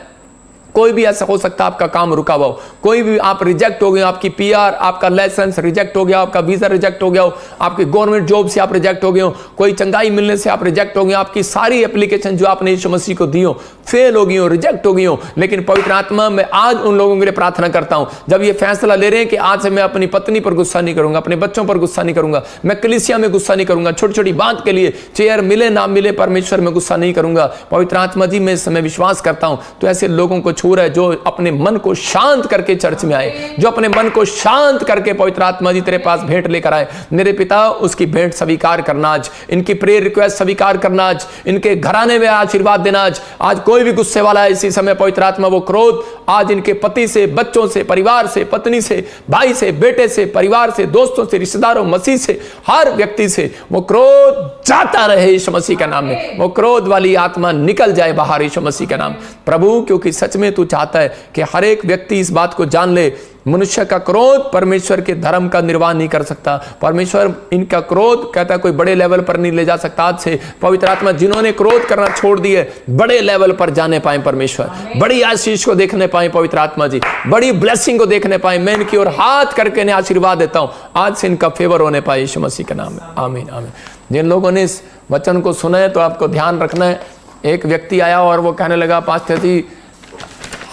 कोई भी ऐसा हो सकता है आपका काम रुका हुआ हो, कोई भी आप रिजेक्ट हो गए, आपकी पीआर, आपका लाइसेंस रिजेक्ट हो गया, आपका वीजा रिजेक्ट हो गया हो, आपकी गवर्नमेंट जॉब से आप रिजेक्ट हो गए हो, कोई चंगाई मिलने से आप रिजेक्ट हो गए, आपकी सारी एप्लीकेशन जो आपने यीशु मसीह को दी हो फेल हो गई हो, रिजेक्ट हो गई हो। लेकिन पवित्र आत्मा मैं आज उन लोगों के लिए प्रार्थना करता हूं जब ये फैसला ले रहे हैं कि आज से मैं अपनी पत्नी पर गुस्सा नहीं करूंगा, अपने बच्चों पर गुस्सा नहीं करूंगा, मैं कलीसिया में गुस्सा नहीं करूंगा, छोटी छोटी बात के लिए चेयर मिले ना मिले परमेश्वर में गुस्सा नहीं करूंगा। पवित्र आत्मा जी मैं इस समय विश्वास करता हूं तो ऐसे लोगों को छू रहा है जो अपने मन को शांत करके चर्च में आए, जो अपने मन को शांत करके पवित्र आत्मा जी तेरे पास भेंट लेकर आए। मेरे पिता उसकी भेंट स्वीकार करना आज, इनकी प्रेयर रिक्वेस्ट स्वीकार करना आज, इनके घराने में आशीर्वाद देना आज कोई भी गुस्से वाला है इसी समय पवित्र आत्मा वो क्रोध आज इनके पति से, बच्चों से, परिवार से, पत्नी से, भाई से, बेटे से, परिवार से, दोस्तों से, रिश्तेदारों, मसीह से, हर व्यक्ति से वो क्रोध जाता रहे यीशु मसीह के नाम में। वो क्रोध वाली आत्मा निकल जाए बाहर यीशु मसीह के नाम प्रभु, क्योंकि सच में हेतु चाहता है कि हर एक व्यक्ति इस बात को जान ले, मनुष्य का क्रोध परमेश्वर के धर्म का निर्वाह नहीं कर सकता। परमेश्वर इनका क्रोध कहता है कोई बड़े लेवल पर नहीं ले जा सकता। आज से पवित्र आत्मा जिन्होंने क्रोध करना छोड़ दिए, बड़े लेवल पर जाने पाए परमेश्वर, बड़ी आशीष को देखने पाए पवित्र आत्मा जी, बड़ी ब्लेसिंग को देखने पाए। मैं इनकी ओर हाथ करके इन्हें आशीर्वाद देता हूं, आज से इनका फेवर होने पाए यीशु मसीह के नाम में, आमीन आमीन। जिन लोगों ने इस वचन को सुना है तो आपको ध्यान रखना है। एक व्यक्ति आया और वो कहने लगा, पास्टर जी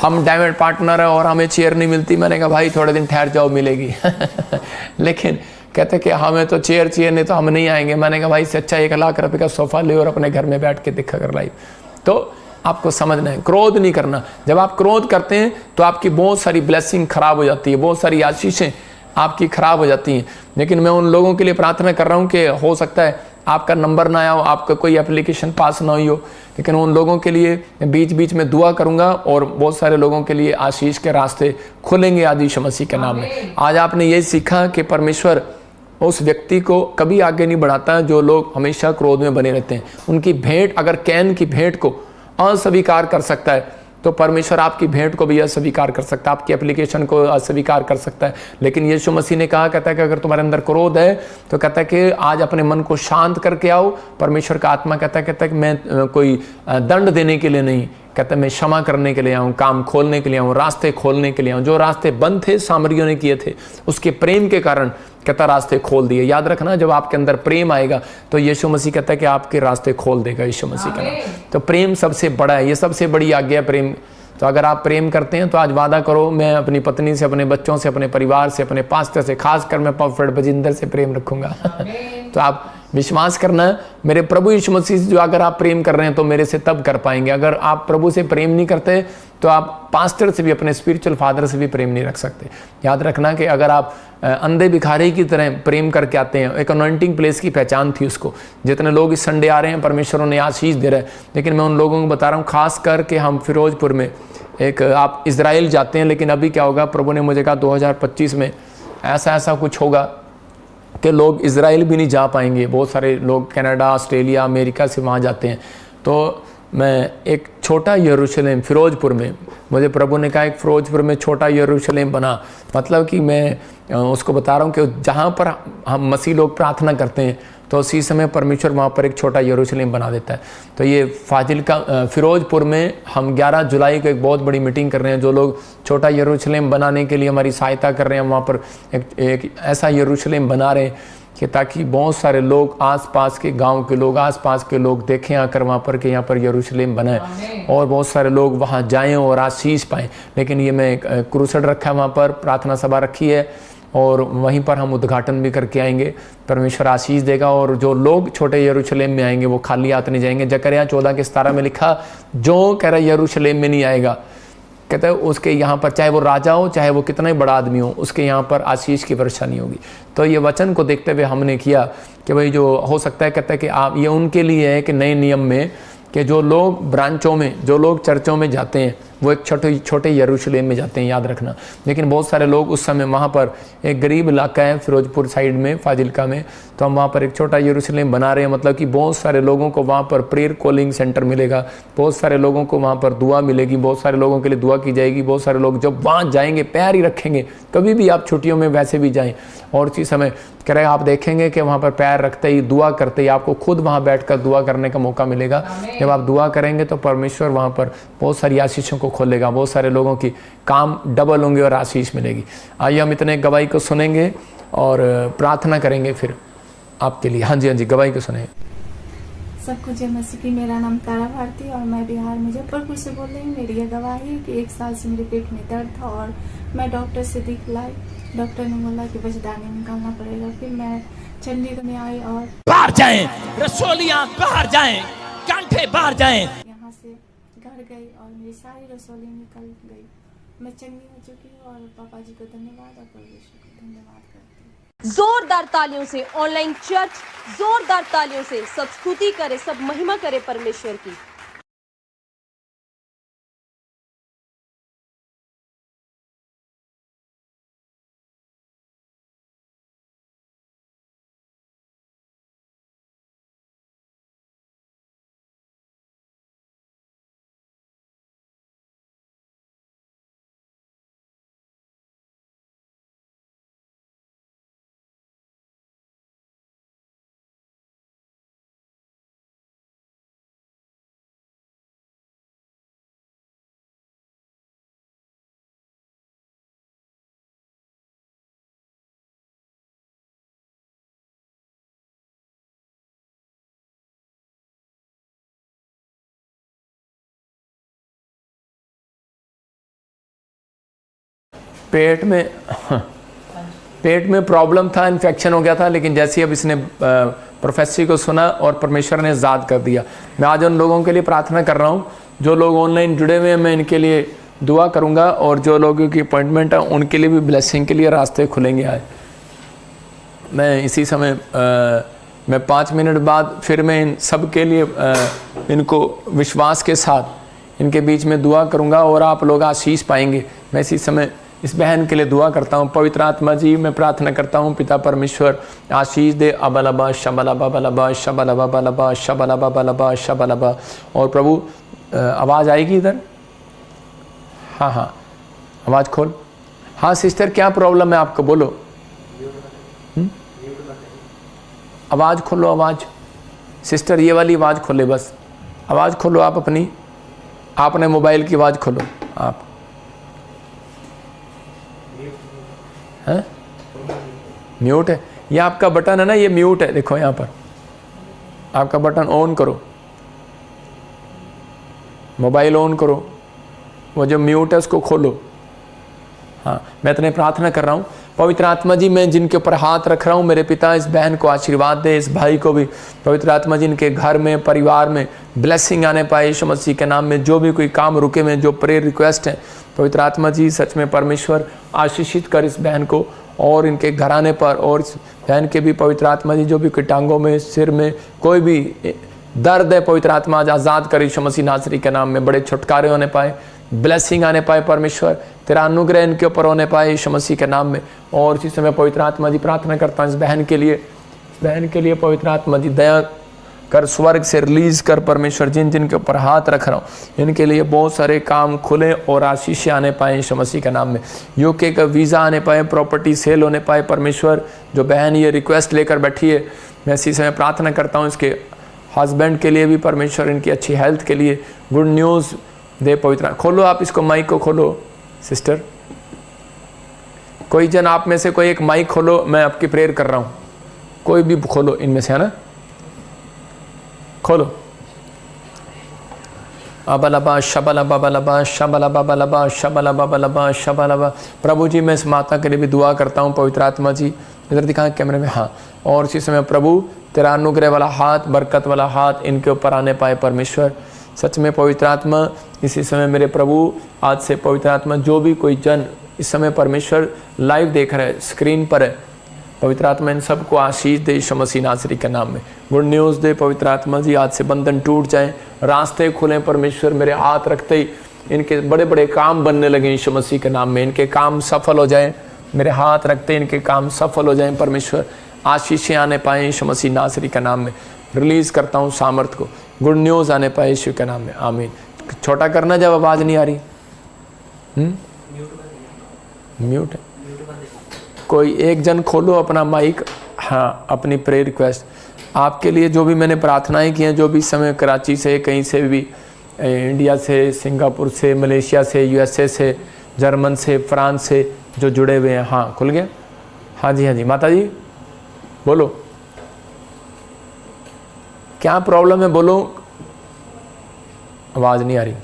हम डायमंड पार्टनर है और हमें चेयर नहीं मिलती। मैंने कहा भाई थोड़े दिन ठहर जाओ, मिलेगी। लेकिन कहते कि हमें तो चेयर चाहिए, नहीं तो हम नहीं आएंगे। मैंने कहा भाई इससे अच्छा 1 लाख रुपए का सोफा ले और अपने घर में बैठ के दिखा कर लाइव। तो आपको समझना है, क्रोध नहीं करना। जब आप क्रोध करते हैं तो आपकी बहुत सारी ब्लेसिंग खराब हो जाती है, बहुत सारी आशीषें आपकी खराब हो जाती हैं। लेकिन मैं उन लोगों के लिए प्रार्थना कर रहा हूँ कि हो सकता है आपका नंबर ना आया हो, आपका कोई एप्लीकेशन पास ना हुई हो, लेकिन उन लोगों के लिए बीच बीच में दुआ करूंगा और बहुत सारे लोगों के लिए आशीष के रास्ते खुलेंगे आज यीशु मसीह के नाम में। आज आपने ये सीखा कि परमेश्वर उस व्यक्ति को कभी आगे नहीं बढ़ाता जो लोग हमेशा क्रोध में बने रहते हैं। उनकी भेंट, अगर कैन की भेंट को अस्वीकार कर सकता है तो परमेश्वर आपकी भेंट को भी अस्वीकार कर सकता है, आपकी एप्लीकेशन को अस्वीकार कर सकता है। लेकिन यीशु मसीह ने कहा, कहता है कि अगर तुम्हारे अंदर क्रोध है तो कहता है कि आज अपने मन को शांत करके आओ। परमेश्वर का आत्मा कहता है कि मैं कोई दंड देने के लिए नहीं, कहता है मैं क्षमा करने के लिए आऊँ, काम खोलने के लिए आऊँ, रास्ते खोलने के लिए आऊँ। जो रास्ते बंद थे सामरियों ने किए थे, उसके प्रेम के कारण कहता रास्ते खोल दिए। याद रखना, जब आपके अंदर प्रेम आएगा तो यीशु मसीह कहता है कि आपके रास्ते खोल देगा यीशु मसीह का नाम। तो प्रेम सबसे बड़ा है, ये सबसे बड़ी आज्ञा है प्रेम। तो अगर आप प्रेम करते हैं तो आज वादा करो, मैं अपनी पत्नी से, अपने बच्चों से, अपने परिवार से, अपने पास्टर से, खासकर मैं प्रोफेट बजिंदर से प्रेम रखूंगा। तो आप विश्वास करना है मेरे प्रभु यीशु मसीह से, जो अगर आप प्रेम कर रहे हैं तो मेरे से तब कर पाएंगे। अगर आप प्रभु से प्रेम नहीं करते तो आप पास्टर से भी, अपने स्पिरिचुअल फादर से भी प्रेम नहीं रख सकते। याद रखना कि अगर आप अंधे भिखारी की तरह प्रेम करके आते हैं, एक अनॉइंटिंग प्लेस की पहचान थी उसको। जितने लोग इस संडे आ रहे हैं परमेश्वर उन्हें आशीष दे रहे हैं, लेकिन मैं उन लोगों को बता रहा हूँ, खास करके हम फिरोजपुर में एक, आप इजराइल जाते हैं, लेकिन अभी क्या होगा, प्रभु ने मुझे कहा 2025 में ऐसा कुछ होगा कि लोग इजराइल भी नहीं जा पाएंगे। बहुत सारे लोग कनाडा, ऑस्ट्रेलिया, अमेरिका से वहाँ जाते हैं। तो मैं एक छोटा यरूशलेम फिरोजपुर में, मुझे प्रभु ने कहा एक फिरोजपुर में छोटा यरूशलेम बना। मतलब कि मैं उसको बता रहा हूँ कि जहाँ पर हम मसीह लोग प्रार्थना करते हैं तो उसी समय परमेश्वर वहाँ पर एक छोटा यरूशलेम बना देता है। तो ये फाजिल्का फिरोजपुर में हम 11 जुलाई को एक बहुत बड़ी मीटिंग कर रहे हैं। जो लोग छोटा यरूशलेम बनाने के लिए हमारी सहायता कर रहे हैं, वहाँ पर एक ऐसा यरूशलेम बना रहे हैं कि ताकि बहुत सारे लोग, आसपास के गांव के लोग, आसपास के लोग देखें आकर वहाँ पर कि यहाँ पर यरूशलेम बना है और बहुत सारे लोग वहाँ जाएं और आशीष पाएं। लेकिन ये मैं क्रूसेड रखा है, वहाँ पर प्रार्थना सभा रखी है और वहीं पर हम उद्घाटन भी करके आएंगे। परमेश्वर आशीष देगा और जो लोग छोटे यरूशलेम में आएंगे वो खाली हाथ नहीं जाएंगे। जकरिया 14:17 में लिखा, जो कह रहा यरूशलेम में नहीं आएगा, कहता है उसके यहाँ पर चाहे वो राजा हो, चाहे वो कितना ही बड़ा आदमी हो, उसके यहाँ पर आशीष की वर्षा नहीं होगी। तो ये वचन को देखते हुए हमने किया कि भाई जो हो सकता है, कहता है कि आप, ये उनके लिए है कि नए नियम में कि जो लोग ब्रांचों में, जो लोग चर्चों में जाते हैं वो एक छोटे यरूशलेम में जाते हैं, याद रखना। लेकिन बहुत सारे लोग उस समय, वहाँ पर एक गरीब इलाका है फिरोजपुर साइड में, फाजिल्का में, तो हम वहाँ पर एक छोटा यरूशलेम बना रहे हैं। मतलब कि बहुत सारे लोगों को वहाँ पर प्रेयर कॉलिंग सेंटर मिलेगा, बहुत सारे लोगों को वहाँ पर दुआ मिलेगी, बहुत सारे लोगों के लिए दुआ की जाएगी। बहुत सारे लोग जब वहाँ जाएंगे पैर ही रखेंगे, कभी भी आप छुट्टियों में वैसे भी जाएं और उसी समय कह रहे, आप देखेंगे कि वहाँ पर पैर रखते ही, दुआ करते ही आपको खुद वहाँ बैठकर दुआ करने का मौका मिलेगा। जब आप दुआ करेंगे तो परमेश्वर वहाँ पर बहुत सारी आशीषों को खोलेगा, बहुत सारे लोगों की काम डबल होंगे और आशीष मिलेगी। आइए हम इतने गवाही को सुनेंगे और प्रार्थना करेंगे फिर आपके लिए। हाँ जी, गवाही को सुने। सबको जय मसीह की। मेरा नाम तारा भारती और मैं बिहार मुजफ्फरपुर से बोल रही हूँ। मेरी यह गवाही है कि 1 साल से मेरे पेट में दर्द था और मैं डॉक्टर से दिखलाई। डॉक्टर ने बोला कि बचदानी निकालना पड़ेगा। फिर मैं चंडीगढ़ में आई और बाहर जाएं, रसोलियां बाहर जाएं, कांटे बाहर जाएं। यहाँ से घर गई और मेरी सारी रसोली निकल गई। मैं चंगी हो चुकी हूँ और पापा जी को धन्यवाद और परमेश्वर को धन्यवाद करती हूँ। जोरदार तालियों से ऑनलाइन चर्च, जोरदार तालियों से सब स्तुति करे, सब महिमा करे परमेश्वर की। पेट में प्रॉब्लम था, इन्फेक्शन हो गया था, लेकिन जैसे ही अब इसने प्रोफेसरी को सुना और परमेश्वर ने आज़ाद कर दिया। मैं आज उन लोगों के लिए प्रार्थना कर रहा हूँ जो लोग ऑनलाइन जुड़े हुए हैं, मैं इनके लिए दुआ करूँगा, और जो लोगों की अपॉइंटमेंट है उनके लिए भी ब्लेसिंग के लिए रास्ते खुलेंगे। आज मैं इसी समय मैं 5 मिनट बाद फिर मैं इन सब के लिए इनको विश्वास के साथ इनके बीच में दुआ करूँगा और आप लोग आशीष पाएंगे। मैं इसी समय इस बहन के लिए दुआ करता हूँ। पवित्र आत्मा जी, मैं प्रार्थना करता हूँ पिता परमेश्वर आशीष दे। अबलबा शबलबा बलबा शबलबा बलबा शबलबा बलबा शबलबा। और प्रभु आवाज़ आएगी इधर? हाँ हाँ, आवाज़ खोल। हाँ सिस्टर, क्या प्रॉब्लम है आपको, बोलो। आवाज़ खोलो, आवाज़। सिस्टर ये वाली आवाज़ खोले, बस आवाज़ खोलो आप अपनी, आपने मोबाइल की आवाज़ खोलो आप। हैं? म्यूट है, ये आपका बटन है ना, ये म्यूट है। देखो यहाँ पर आपका बटन ऑन करो, मोबाइल ऑन करो, वो जो म्यूट है उसको खोलो। हाँ, मैं इतने प्रार्थना कर रहा हूँ। पवित्र आत्मा जी, मैं जिनके ऊपर हाथ रख रहा हूँ, मेरे पिता इस बहन को आशीर्वाद दे, इस भाई को भी। पवित्र आत्मा जी, इनके घर में, परिवार में ब्लेसिंग आने पाए यीशु मसीह के नाम में। जो भी कोई काम रुके हुए, जो प्रेयर रिक्वेस्ट है, पवित्र आत्मा जी सच में परमेश्वर आशीषित कर इस बहन को और इनके घराने पर, और इस बहन के भी पवित्र आत्मा जी जो भी कोई टांगों में, सिर में कोई भी दर्द है, पवित्र आत्मा आज आज़ाद कर यीशु मसीह नासरी के नाम में। बड़े छुटकारे होने पाए, ब्लेसिंग आने पाए परमेश्वर, तेरा अनुग्रह इनके ऊपर होने पाए यीशु मसीह के नाम में। और इसी समय पवित्र आत्मा जी प्रार्थना करता हूँ इस बहन के लिए, इस बहन के लिए पवित्र आत्मा जी दया कर, स्वर्ग से रिलीज कर परमेश्वर। जिन जिन के ऊपर हाथ रख रहा हूँ इनके लिए बहुत सारे काम खुले और आशीष आने पाए यीशु मसीह के नाम में। यूके का वीज़ा आने पाए, प्रॉपर्टी सेल होने पाए परमेश्वर। जो बहन ये रिक्वेस्ट लेकर बैठी है, मैं इसी समय प्रार्थना करता हूँ इसके हस्बैंड के लिए भी परमेश्वर, इनकी अच्छी हेल्थ के लिए गुड न्यूज़ दे पवित्र। खोलो आप इसको, माइक को खोलो सिस्टर। कोई जन आप में से कोई एक माइक खोलो, मैं आपकी प्रेयर कर रहा हूँ। कोई भी खोलो इनमें से, है ना, खोलो। अबलबा शबलबा बलबा शबलबा बलबा शबलबा बलबा शबलबा। प्रभु जी, मैं इस माता के लिए भी दुआ करता हूँ पवित्र आत्मा जी। इधर दिखाएं कैमरे में, हाँ। और इसी समय प्रभु तेरा अनुग्रह वाला हाथ, बरकत वाला हाथ इनके ऊपर आने पाए परमेश्वर। सच में पवित्र आत्मा इसी समय मेरे प्रभु, आज से पवित्र आत्मा जो भी कोई जन इस समय परमेश्वर लाइव देख रहा है, स्क्रीन पर है, पवित्र आत्मा इन सबको आशीष दे यीशु मसीह नासरी के नाम में। गुड न्यूज़ दे पवित्र आत्मा जी, आज से बंधन टूट जाएं, रास्ते खुलें परमेश्वर। मेरे हाथ रखते ही इनके बड़े बड़े काम बनने लगे यीशु मसीह के नाम में। इनके काम सफल हो जाएं, मेरे हाथ रखते इनके काम सफल हो जाएं परमेश्वर। आशीषें आने पाए यीशु मसीह नासरी के नाम में। रिलीज़ करता हूँ सामर्थ को, गुड न्यूज़ आने पाए यीशु के नाम में, आमीन। छोटा करना जब आवाज़ नहीं आ रही। म्यूट है, कोई एक जन खोलो अपना माइक। हाँ, अपनी प्रेयर रिक्वेस्ट आपके लिए जो भी मैंने प्रार्थनाएं की हैं, जो भी समय कराची से, कहीं से भी, इंडिया से, सिंगापुर से, मलेशिया से, यूएसए से, जर्मन से, फ्रांस से जो जुड़े हुए हैं। हाँ, खुल गया। हाँ जी, हाँ जी, माता जी बोलो, क्या प्रॉब्लम है, बोलो। आवाज़ नहीं आ रही।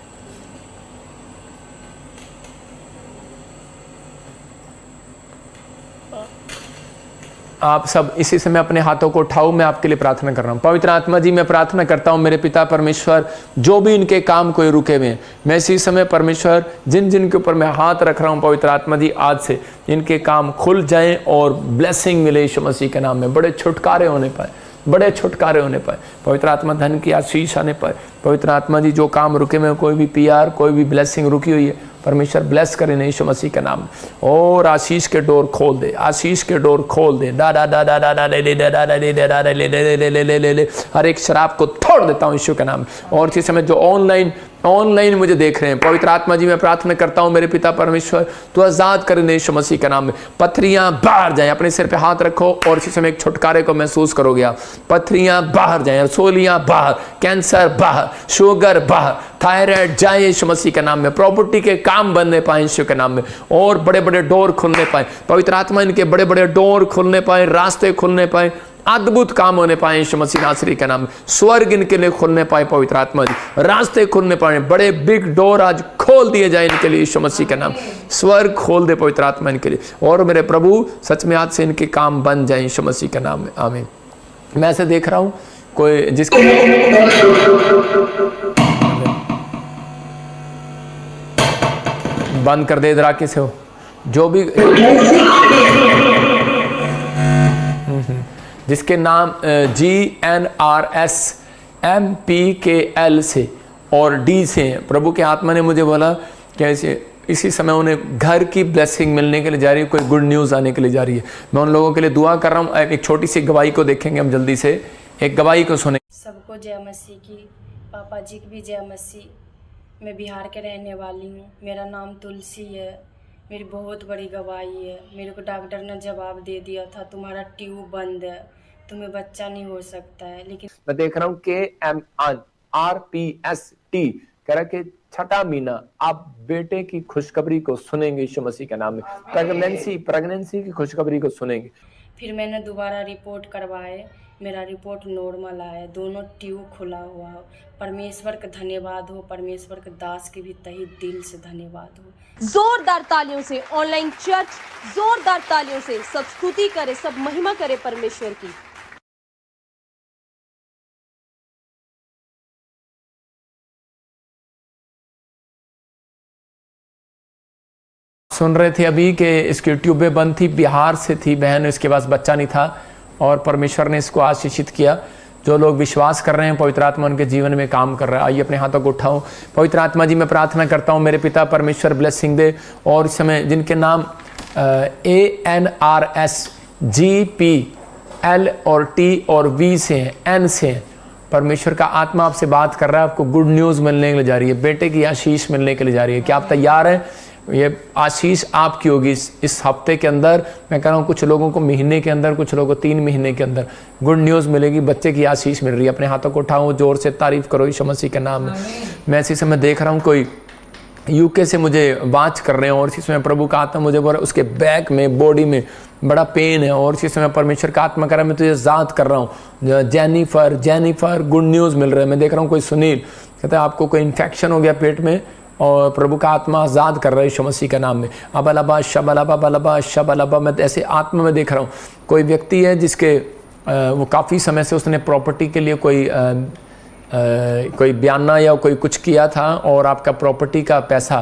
आप सब इसी समय अपने हाथों को उठाओ, मैं आपके लिए प्रार्थना कर रहा हूँ। पवित्र आत्मा जी, मैं प्रार्थना करता हूँ मेरे पिता परमेश्वर, जो भी इनके काम कोई रुके हुए हैं, मैं इसी समय परमेश्वर जिन जिन के ऊपर मैं हाथ रख रहा हूँ पवित्र आत्मा जी, आज से इनके काम खुल जाएं और ब्लेसिंग मिले यीशु मसीह के नाम में। बड़े छुटकारे होने पाए, बड़े छुटकारे होने पाए पवित्र आत्मा, धन की आशीष आने पाए पवित्र आत्मा जी। जो काम रुके में, कोई भी पीआर, कोई भी ब्लेसिंग रुकी हुई है परमेश्वर, ब्लेस करें यीशु मसीह के नाम में। और आशीष के डोर खोल दे, आशीष के डोर खोल दे। दा दा दा दा दा ले ले दा दा ले ले दा ले ले ले ले ले ले। हर एक शराब को तोड़ देता हूँ यीशु के नाम में। और इसी समय जो ऑनलाइन मुझे देख रहे हैं पवित्र आत्मा जी, मैं प्रार्थना करता हूँ मेरे पिता परमेश्वर, तो आज़ाद करें यीशु मसीह के नाम में। पथरियाँ बाहर जाएं, अपने सिर पे हाथ रखो और इसी समय एक छुटकारे को महसूस करोगे आप। पथरियाँ बाहर जाएं, रसोलियाँ बाहर, कैंसर बाहर, शुगर बाहर, थायराइड जाए यीशु मसीह के नाम में, प्रॉपर्टी के काम बनने पाए यीशु के नाम में, और बड़े बड़े डोर खुलने पाए पवित्र आत्मा, इनके बड़े बड़े डोर खुलने पाए, रास्ते खुलने पाए, अद्भुत काम होने पाए यीशु मसीह नासरी के नाम में, स्वर्ग इनके लिए खुलने पाए पवित्र आत्मा जी, रास्ते खुलने पाए, बड़े बिग डोर आज खोल दिए जाए इनके लिए यीशु मसीह के नाम, स्वर्ग खोल दे पवित्र आत्मा इनके लिए, और मेरे प्रभु सच में आज से इनके काम बन जाए यीशु मसीह के नाम में, आमीन। मैं ऐसे देख रहा हूं कोई जिसके बंद कर दे इधर से हो जो भी जिसके नाम GNRSMPKL से और D से हैं, प्रभु के आत्मा ने मुझे बोला कैसे इसी समय उन्हें घर की ब्लेसिंग मिलने के लिए जा रही है, कोई गुड न्यूज़ आने के लिए जा रही है। मैं उन लोगों के लिए दुआ कर रहा हूँ। एक छोटी सी गवाही को देखेंगे हम जल्दी से, एक गवाही को सुने। सबको जय मसीह की, पापा जी की भी जय मसीह। मैं बिहार के रहने वाली हूँ, मेरा नाम तुलसी है। मेरी बहुत बड़ी गवाही है। मेरे को डॉक्टर ने जवाब दे दिया था तुम्हारा ट्यूब बंद है, तुम्हें बच्चा नहीं हो सकता है। लेकिन मैं देख रहा हूँ KMRPST कह रहा कि छठा महीना आप बेटे की खुशखबरी को सुनेंगे यीशु मसीह के नाम में, प्रेगनेंसी की खुशखबरी को सुनेंगे। फिर मैंने दोबारा रिपोर्ट करवाए, मेरा रिपोर्ट नॉर्मल आया, दोनों ट्यूब खुला हुआ हो। परमेश्वर का धन्यवाद हो, परमेश्वर के दास के भी तहे दिल से धन्यवाद हो। जोरदार तालियों से ऑनलाइन चर्च, जोरदार तालियों से सब स्तुति करे, सब महिमा करे परमेश्वर की। सुन रहे थे अभी कि इसकी ट्यूबें बंद थी, बिहार से थी बहन, इसके पास बच्चा नहीं था और परमेश्वर ने इसको आशीषित किया। जो लोग विश्वास कर रहे हैं पवित्र आत्मा उनके जीवन में काम कर रहा है। आइए अपने हाथों को उठाओ। पवित्र आत्मा जी मैं प्रार्थना करता हूँ मेरे पिता परमेश्वर ब्लेसिंग दे, और इस समय जिनके नाम ANRSGPL और T और V से हैं, N से हैं, परमेश्वर का आत्मा आपसे बात कर रहा है, आपको गुड न्यूज़ मिलने के लिए जा रही है, बेटे की आशीष मिलने के लिए जा रही है। क्या आप तैयार हैं? ये आशीष आपकी होगी इस हफ्ते के अंदर। मैं कह रहा हूँ कुछ लोगों को महीने के अंदर, कुछ लोगों को 3 महीने के अंदर गुड न्यूज़ मिलेगी, बच्चे की आशीष मिल रही है। अपने हाथों को उठाओ, जोर से तारीफ करो यीशु मसीह के नाम में। मैं इसी समय देख रहा हूँ कोई यूके से मुझे वाच कर रहे हैं और इसी समय प्रभु का आत्मा मुझे बोल रहा है उसके बैक में, बॉडी में बड़ा पेन है, और इसी समय परमेश्वर का आत्मा कर रहा है मैं तुझे याद कर रहा हूँ जेनिफर गुड न्यूज़ मिल रहा है। मैं देख रहा हूँ कोई सुनील कहता है आपको कोई इन्फेक्शन हो गया पेट में और प्रभु का आत्मा आज़ाद कर रहा है यीशु मसीह के नाम में। अबलबा शबलबा बलबा शबलबा, मैं ऐसे आत्मा में देख रहा हूँ कोई व्यक्ति है जिसके वो काफ़ी समय से उसने प्रॉपर्टी के लिए कोई बयाना या कोई कुछ किया था और आपका प्रॉपर्टी का पैसा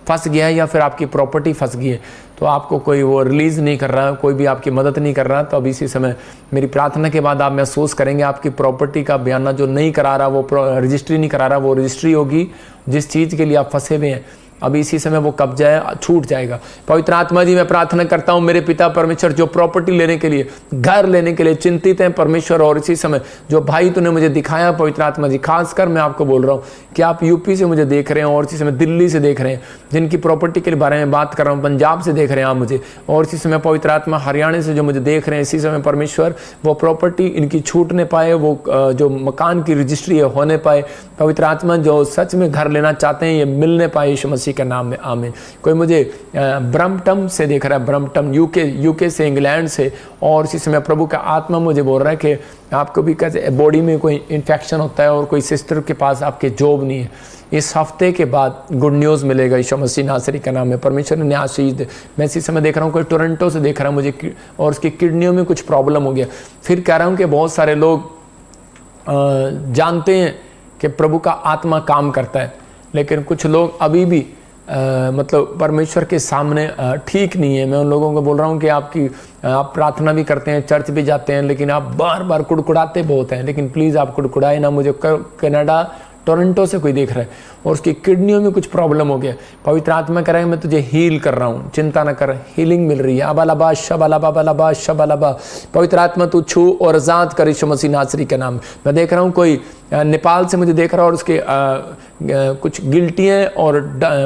फंस गया है या फिर आपकी प्रॉपर्टी फंस गई है, तो आपको कोई वो रिलीज़ नहीं कर रहा है, कोई भी आपकी मदद नहीं कर रहा। तो अभी इसी समय मेरी प्रार्थना के बाद आप महसूस करेंगे आपकी प्रॉपर्टी का बयाना जो नहीं करा रहा, वो रजिस्ट्री नहीं करा रहा, वो रजिस्ट्री होगी जिस चीज़ के लिए आप फंसे हुए हैं, अभी इसी समय वो कब्जा छूट जाएगा। पवित्र आत्मा जी मैं प्रार्थना करता हूँ मेरे पिता परमेश्वर जो प्रॉपर्टी लेने के लिए, घर लेने के लिए चिंतित हैं परमेश्वर, और इसी समय जो भाई तूने मुझे दिखाया पवित्र आत्मा जी, खासकर मैं आपको बोल रहा हूँ कि आप यूपी से मुझे देख रहे हैं और इसी समय दिल्ली से देख रहे हैं, जिनकी प्रॉपर्टी के बारे में बात कर रहा हूँ, पंजाब से देख रहे हैं आप मुझे, और इसी समय पवित्र आत्मा हरियाणा से जो मुझे देख रहे हैं, इसी समय परमेश्वर वो प्रॉपर्टी इनकी छूटने पाए, वो जो मकान की रजिस्ट्री है होने पाए। पवित्र आत्मा जो सच में घर लेना चाहते हैं ये मिलने पाए यीशु मसीह के नाम में, आमीन। कोई मुझे ब्रम्पटन से देख रहा है, ब्रम्पटन यूके से, इंग्लैंड से, और इसी समय प्रभु का आत्मा मुझे बोल रहा है कि आपको भी कैसे बॉडी में कोई इन्फेक्शन होता है और कोई सिस्टर के पास आपके जॉब नहीं है, इस हफ्ते के बाद गुड न्यूज़ मिलेगा यीशु मसीह नासरी का नाम है। परमेश्वर ने आशीष दे। मैं इसी समय देख रहा हूँ कोई टोरंटो से देख रहा है मुझे और उसकी किडनियों में कुछ प्रॉब्लम हो गया। फिर कह रहा हूँ कि बहुत सारे लोग जानते हैं कि प्रभु का आत्मा काम करता है, लेकिन कुछ लोग अभी भी मतलब परमेश्वर के सामने ठीक नहीं है। मैं उन लोगों को बोल रहा हूँ कि आप प्रार्थना भी करते हैं, चर्च भी जाते हैं, लेकिन आप बार बार कुड़कुड़ाते बहुत हैं, लेकिन प्लीज़ आप कुड़कुड़ाए ना। मुझे कनाडा टोरंटो से कोई देख रहा है और उसकी किडनियों में कुछ प्रॉब्लम हो गया, पवित्र आत्मा कह रहा है मैं तुझे हील कर रहा हूँ, चिंता न कर, हीलिंग मिल रही है। अबलबा शबलबा बलबा शबलबा, पवित्र आत्मा तू छू और आज़ाद कर यीशु मसीह नासरी के नाम। मैं देख रहा हूँ कोई नेपाल से मुझे देख रहा है और उसके कुछ गिल्टियाँ और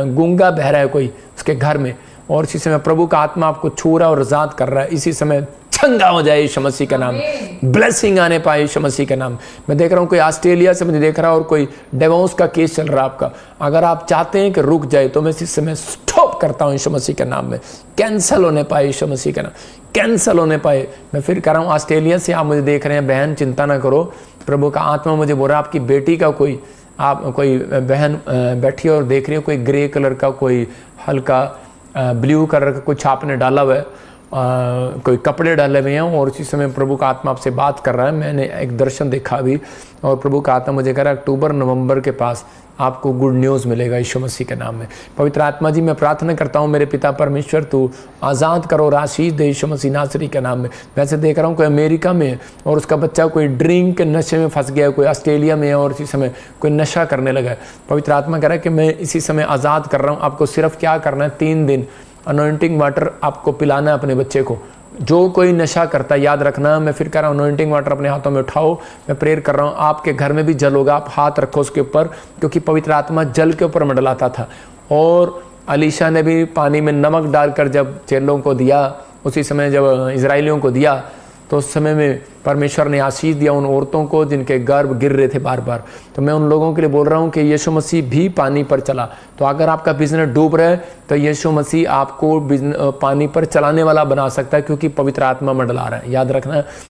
गूंगा बह रहा है कोई उसके घर में, और इसी समय प्रभु का आत्मा आपको छू रहा है और आज़ाद कर रहा है। इसी समय चंगा हो जाए यीशु मसीह का नाम, ब्लेसिंग आने पाए यीशु मसीह का नाम। मैं देख रहा हूँ कोई ऑस्ट्रेलिया से मुझे देख रहा है और कोई डिवोर्स का केस चल रहा है आपका। अगर आप चाहते हैं कि रुक जाए तो मैं इस समय स्टॉप करता हूँ यीशु मसीह के नाम में, कैंसल होने पाए यीशु मसीह का नाम, कैंसल होने पाए। मैं फिर कह रहा हूँ ऑस्ट्रेलिया से आप मुझे देख रहे हैं, बहन चिंता ना करो, प्रभु का आत्मा मुझे बोल रहा है आपकी बेटी का कोई बहन बैठी है और देख रही हो, कोई ग्रे कलर का, कोई हल्का ब्लू कलर का कुछ आपने डाला हुआ है, कोई कपड़े डाले हुए हैं और उसी समय प्रभु का आत्मा आपसे बात कर रहा है। मैंने एक दर्शन देखा अभी और प्रभु का आत्मा मुझे कह रहा है अक्टूबर नवंबर के पास आपको गुड न्यूज़ मिलेगा यीशु मसीह के नाम में। पवित्र आत्मा जी मैं प्रार्थना करता हूँ मेरे पिता परमेश्वर तू आज़ाद करो और आशीष दे यीशु मसीह नासरी के नाम में। वैसे देख रहा हूँ कोई अमेरिका में और उसका बच्चा कोई ड्रिंक के नशे में फंस गया, कोई ऑस्ट्रेलिया में और इसी समय कोई नशा करने लगा है। पवित्र आत्मा कह रहा है कि मैं इसी समय आज़ाद कर रहा हूँ। आपको सिर्फ क्या करना है, 3 दिन अनॉइंटिंग वाटर आपको पिलाना है अपने बच्चे को। जो कोई नशा करता है याद रखना, मैं फिर कह रहा हूँ अनॉइंटिंग वाटर अपने हाथों में उठाओ। मैं प्रेयर कर रहा हूँ आपके घर में भी जल होगा, आप हाथ रखो उसके ऊपर, क्योंकि पवित्र आत्मा जल के ऊपर मंडलाता था। और अलीशा ने भी पानी में नमक डालकर जब चेलों को दिया, उसी समय जब इजराइलियों को दिया तो उस समय में परमेश्वर ने आशीष दिया उन औरतों को जिनके गर्भ गिर रहे थे बार बार। तो मैं उन लोगों के लिए बोल रहा हूँ कि यीशु मसीह भी पानी पर चला। तो अगर आपका बिजनेस डूब रहा है तो यीशु मसीह आपको पानी पर चलाने वाला बना सकता है, क्योंकि पवित्र आत्मा मंडला रहा है। याद रखना।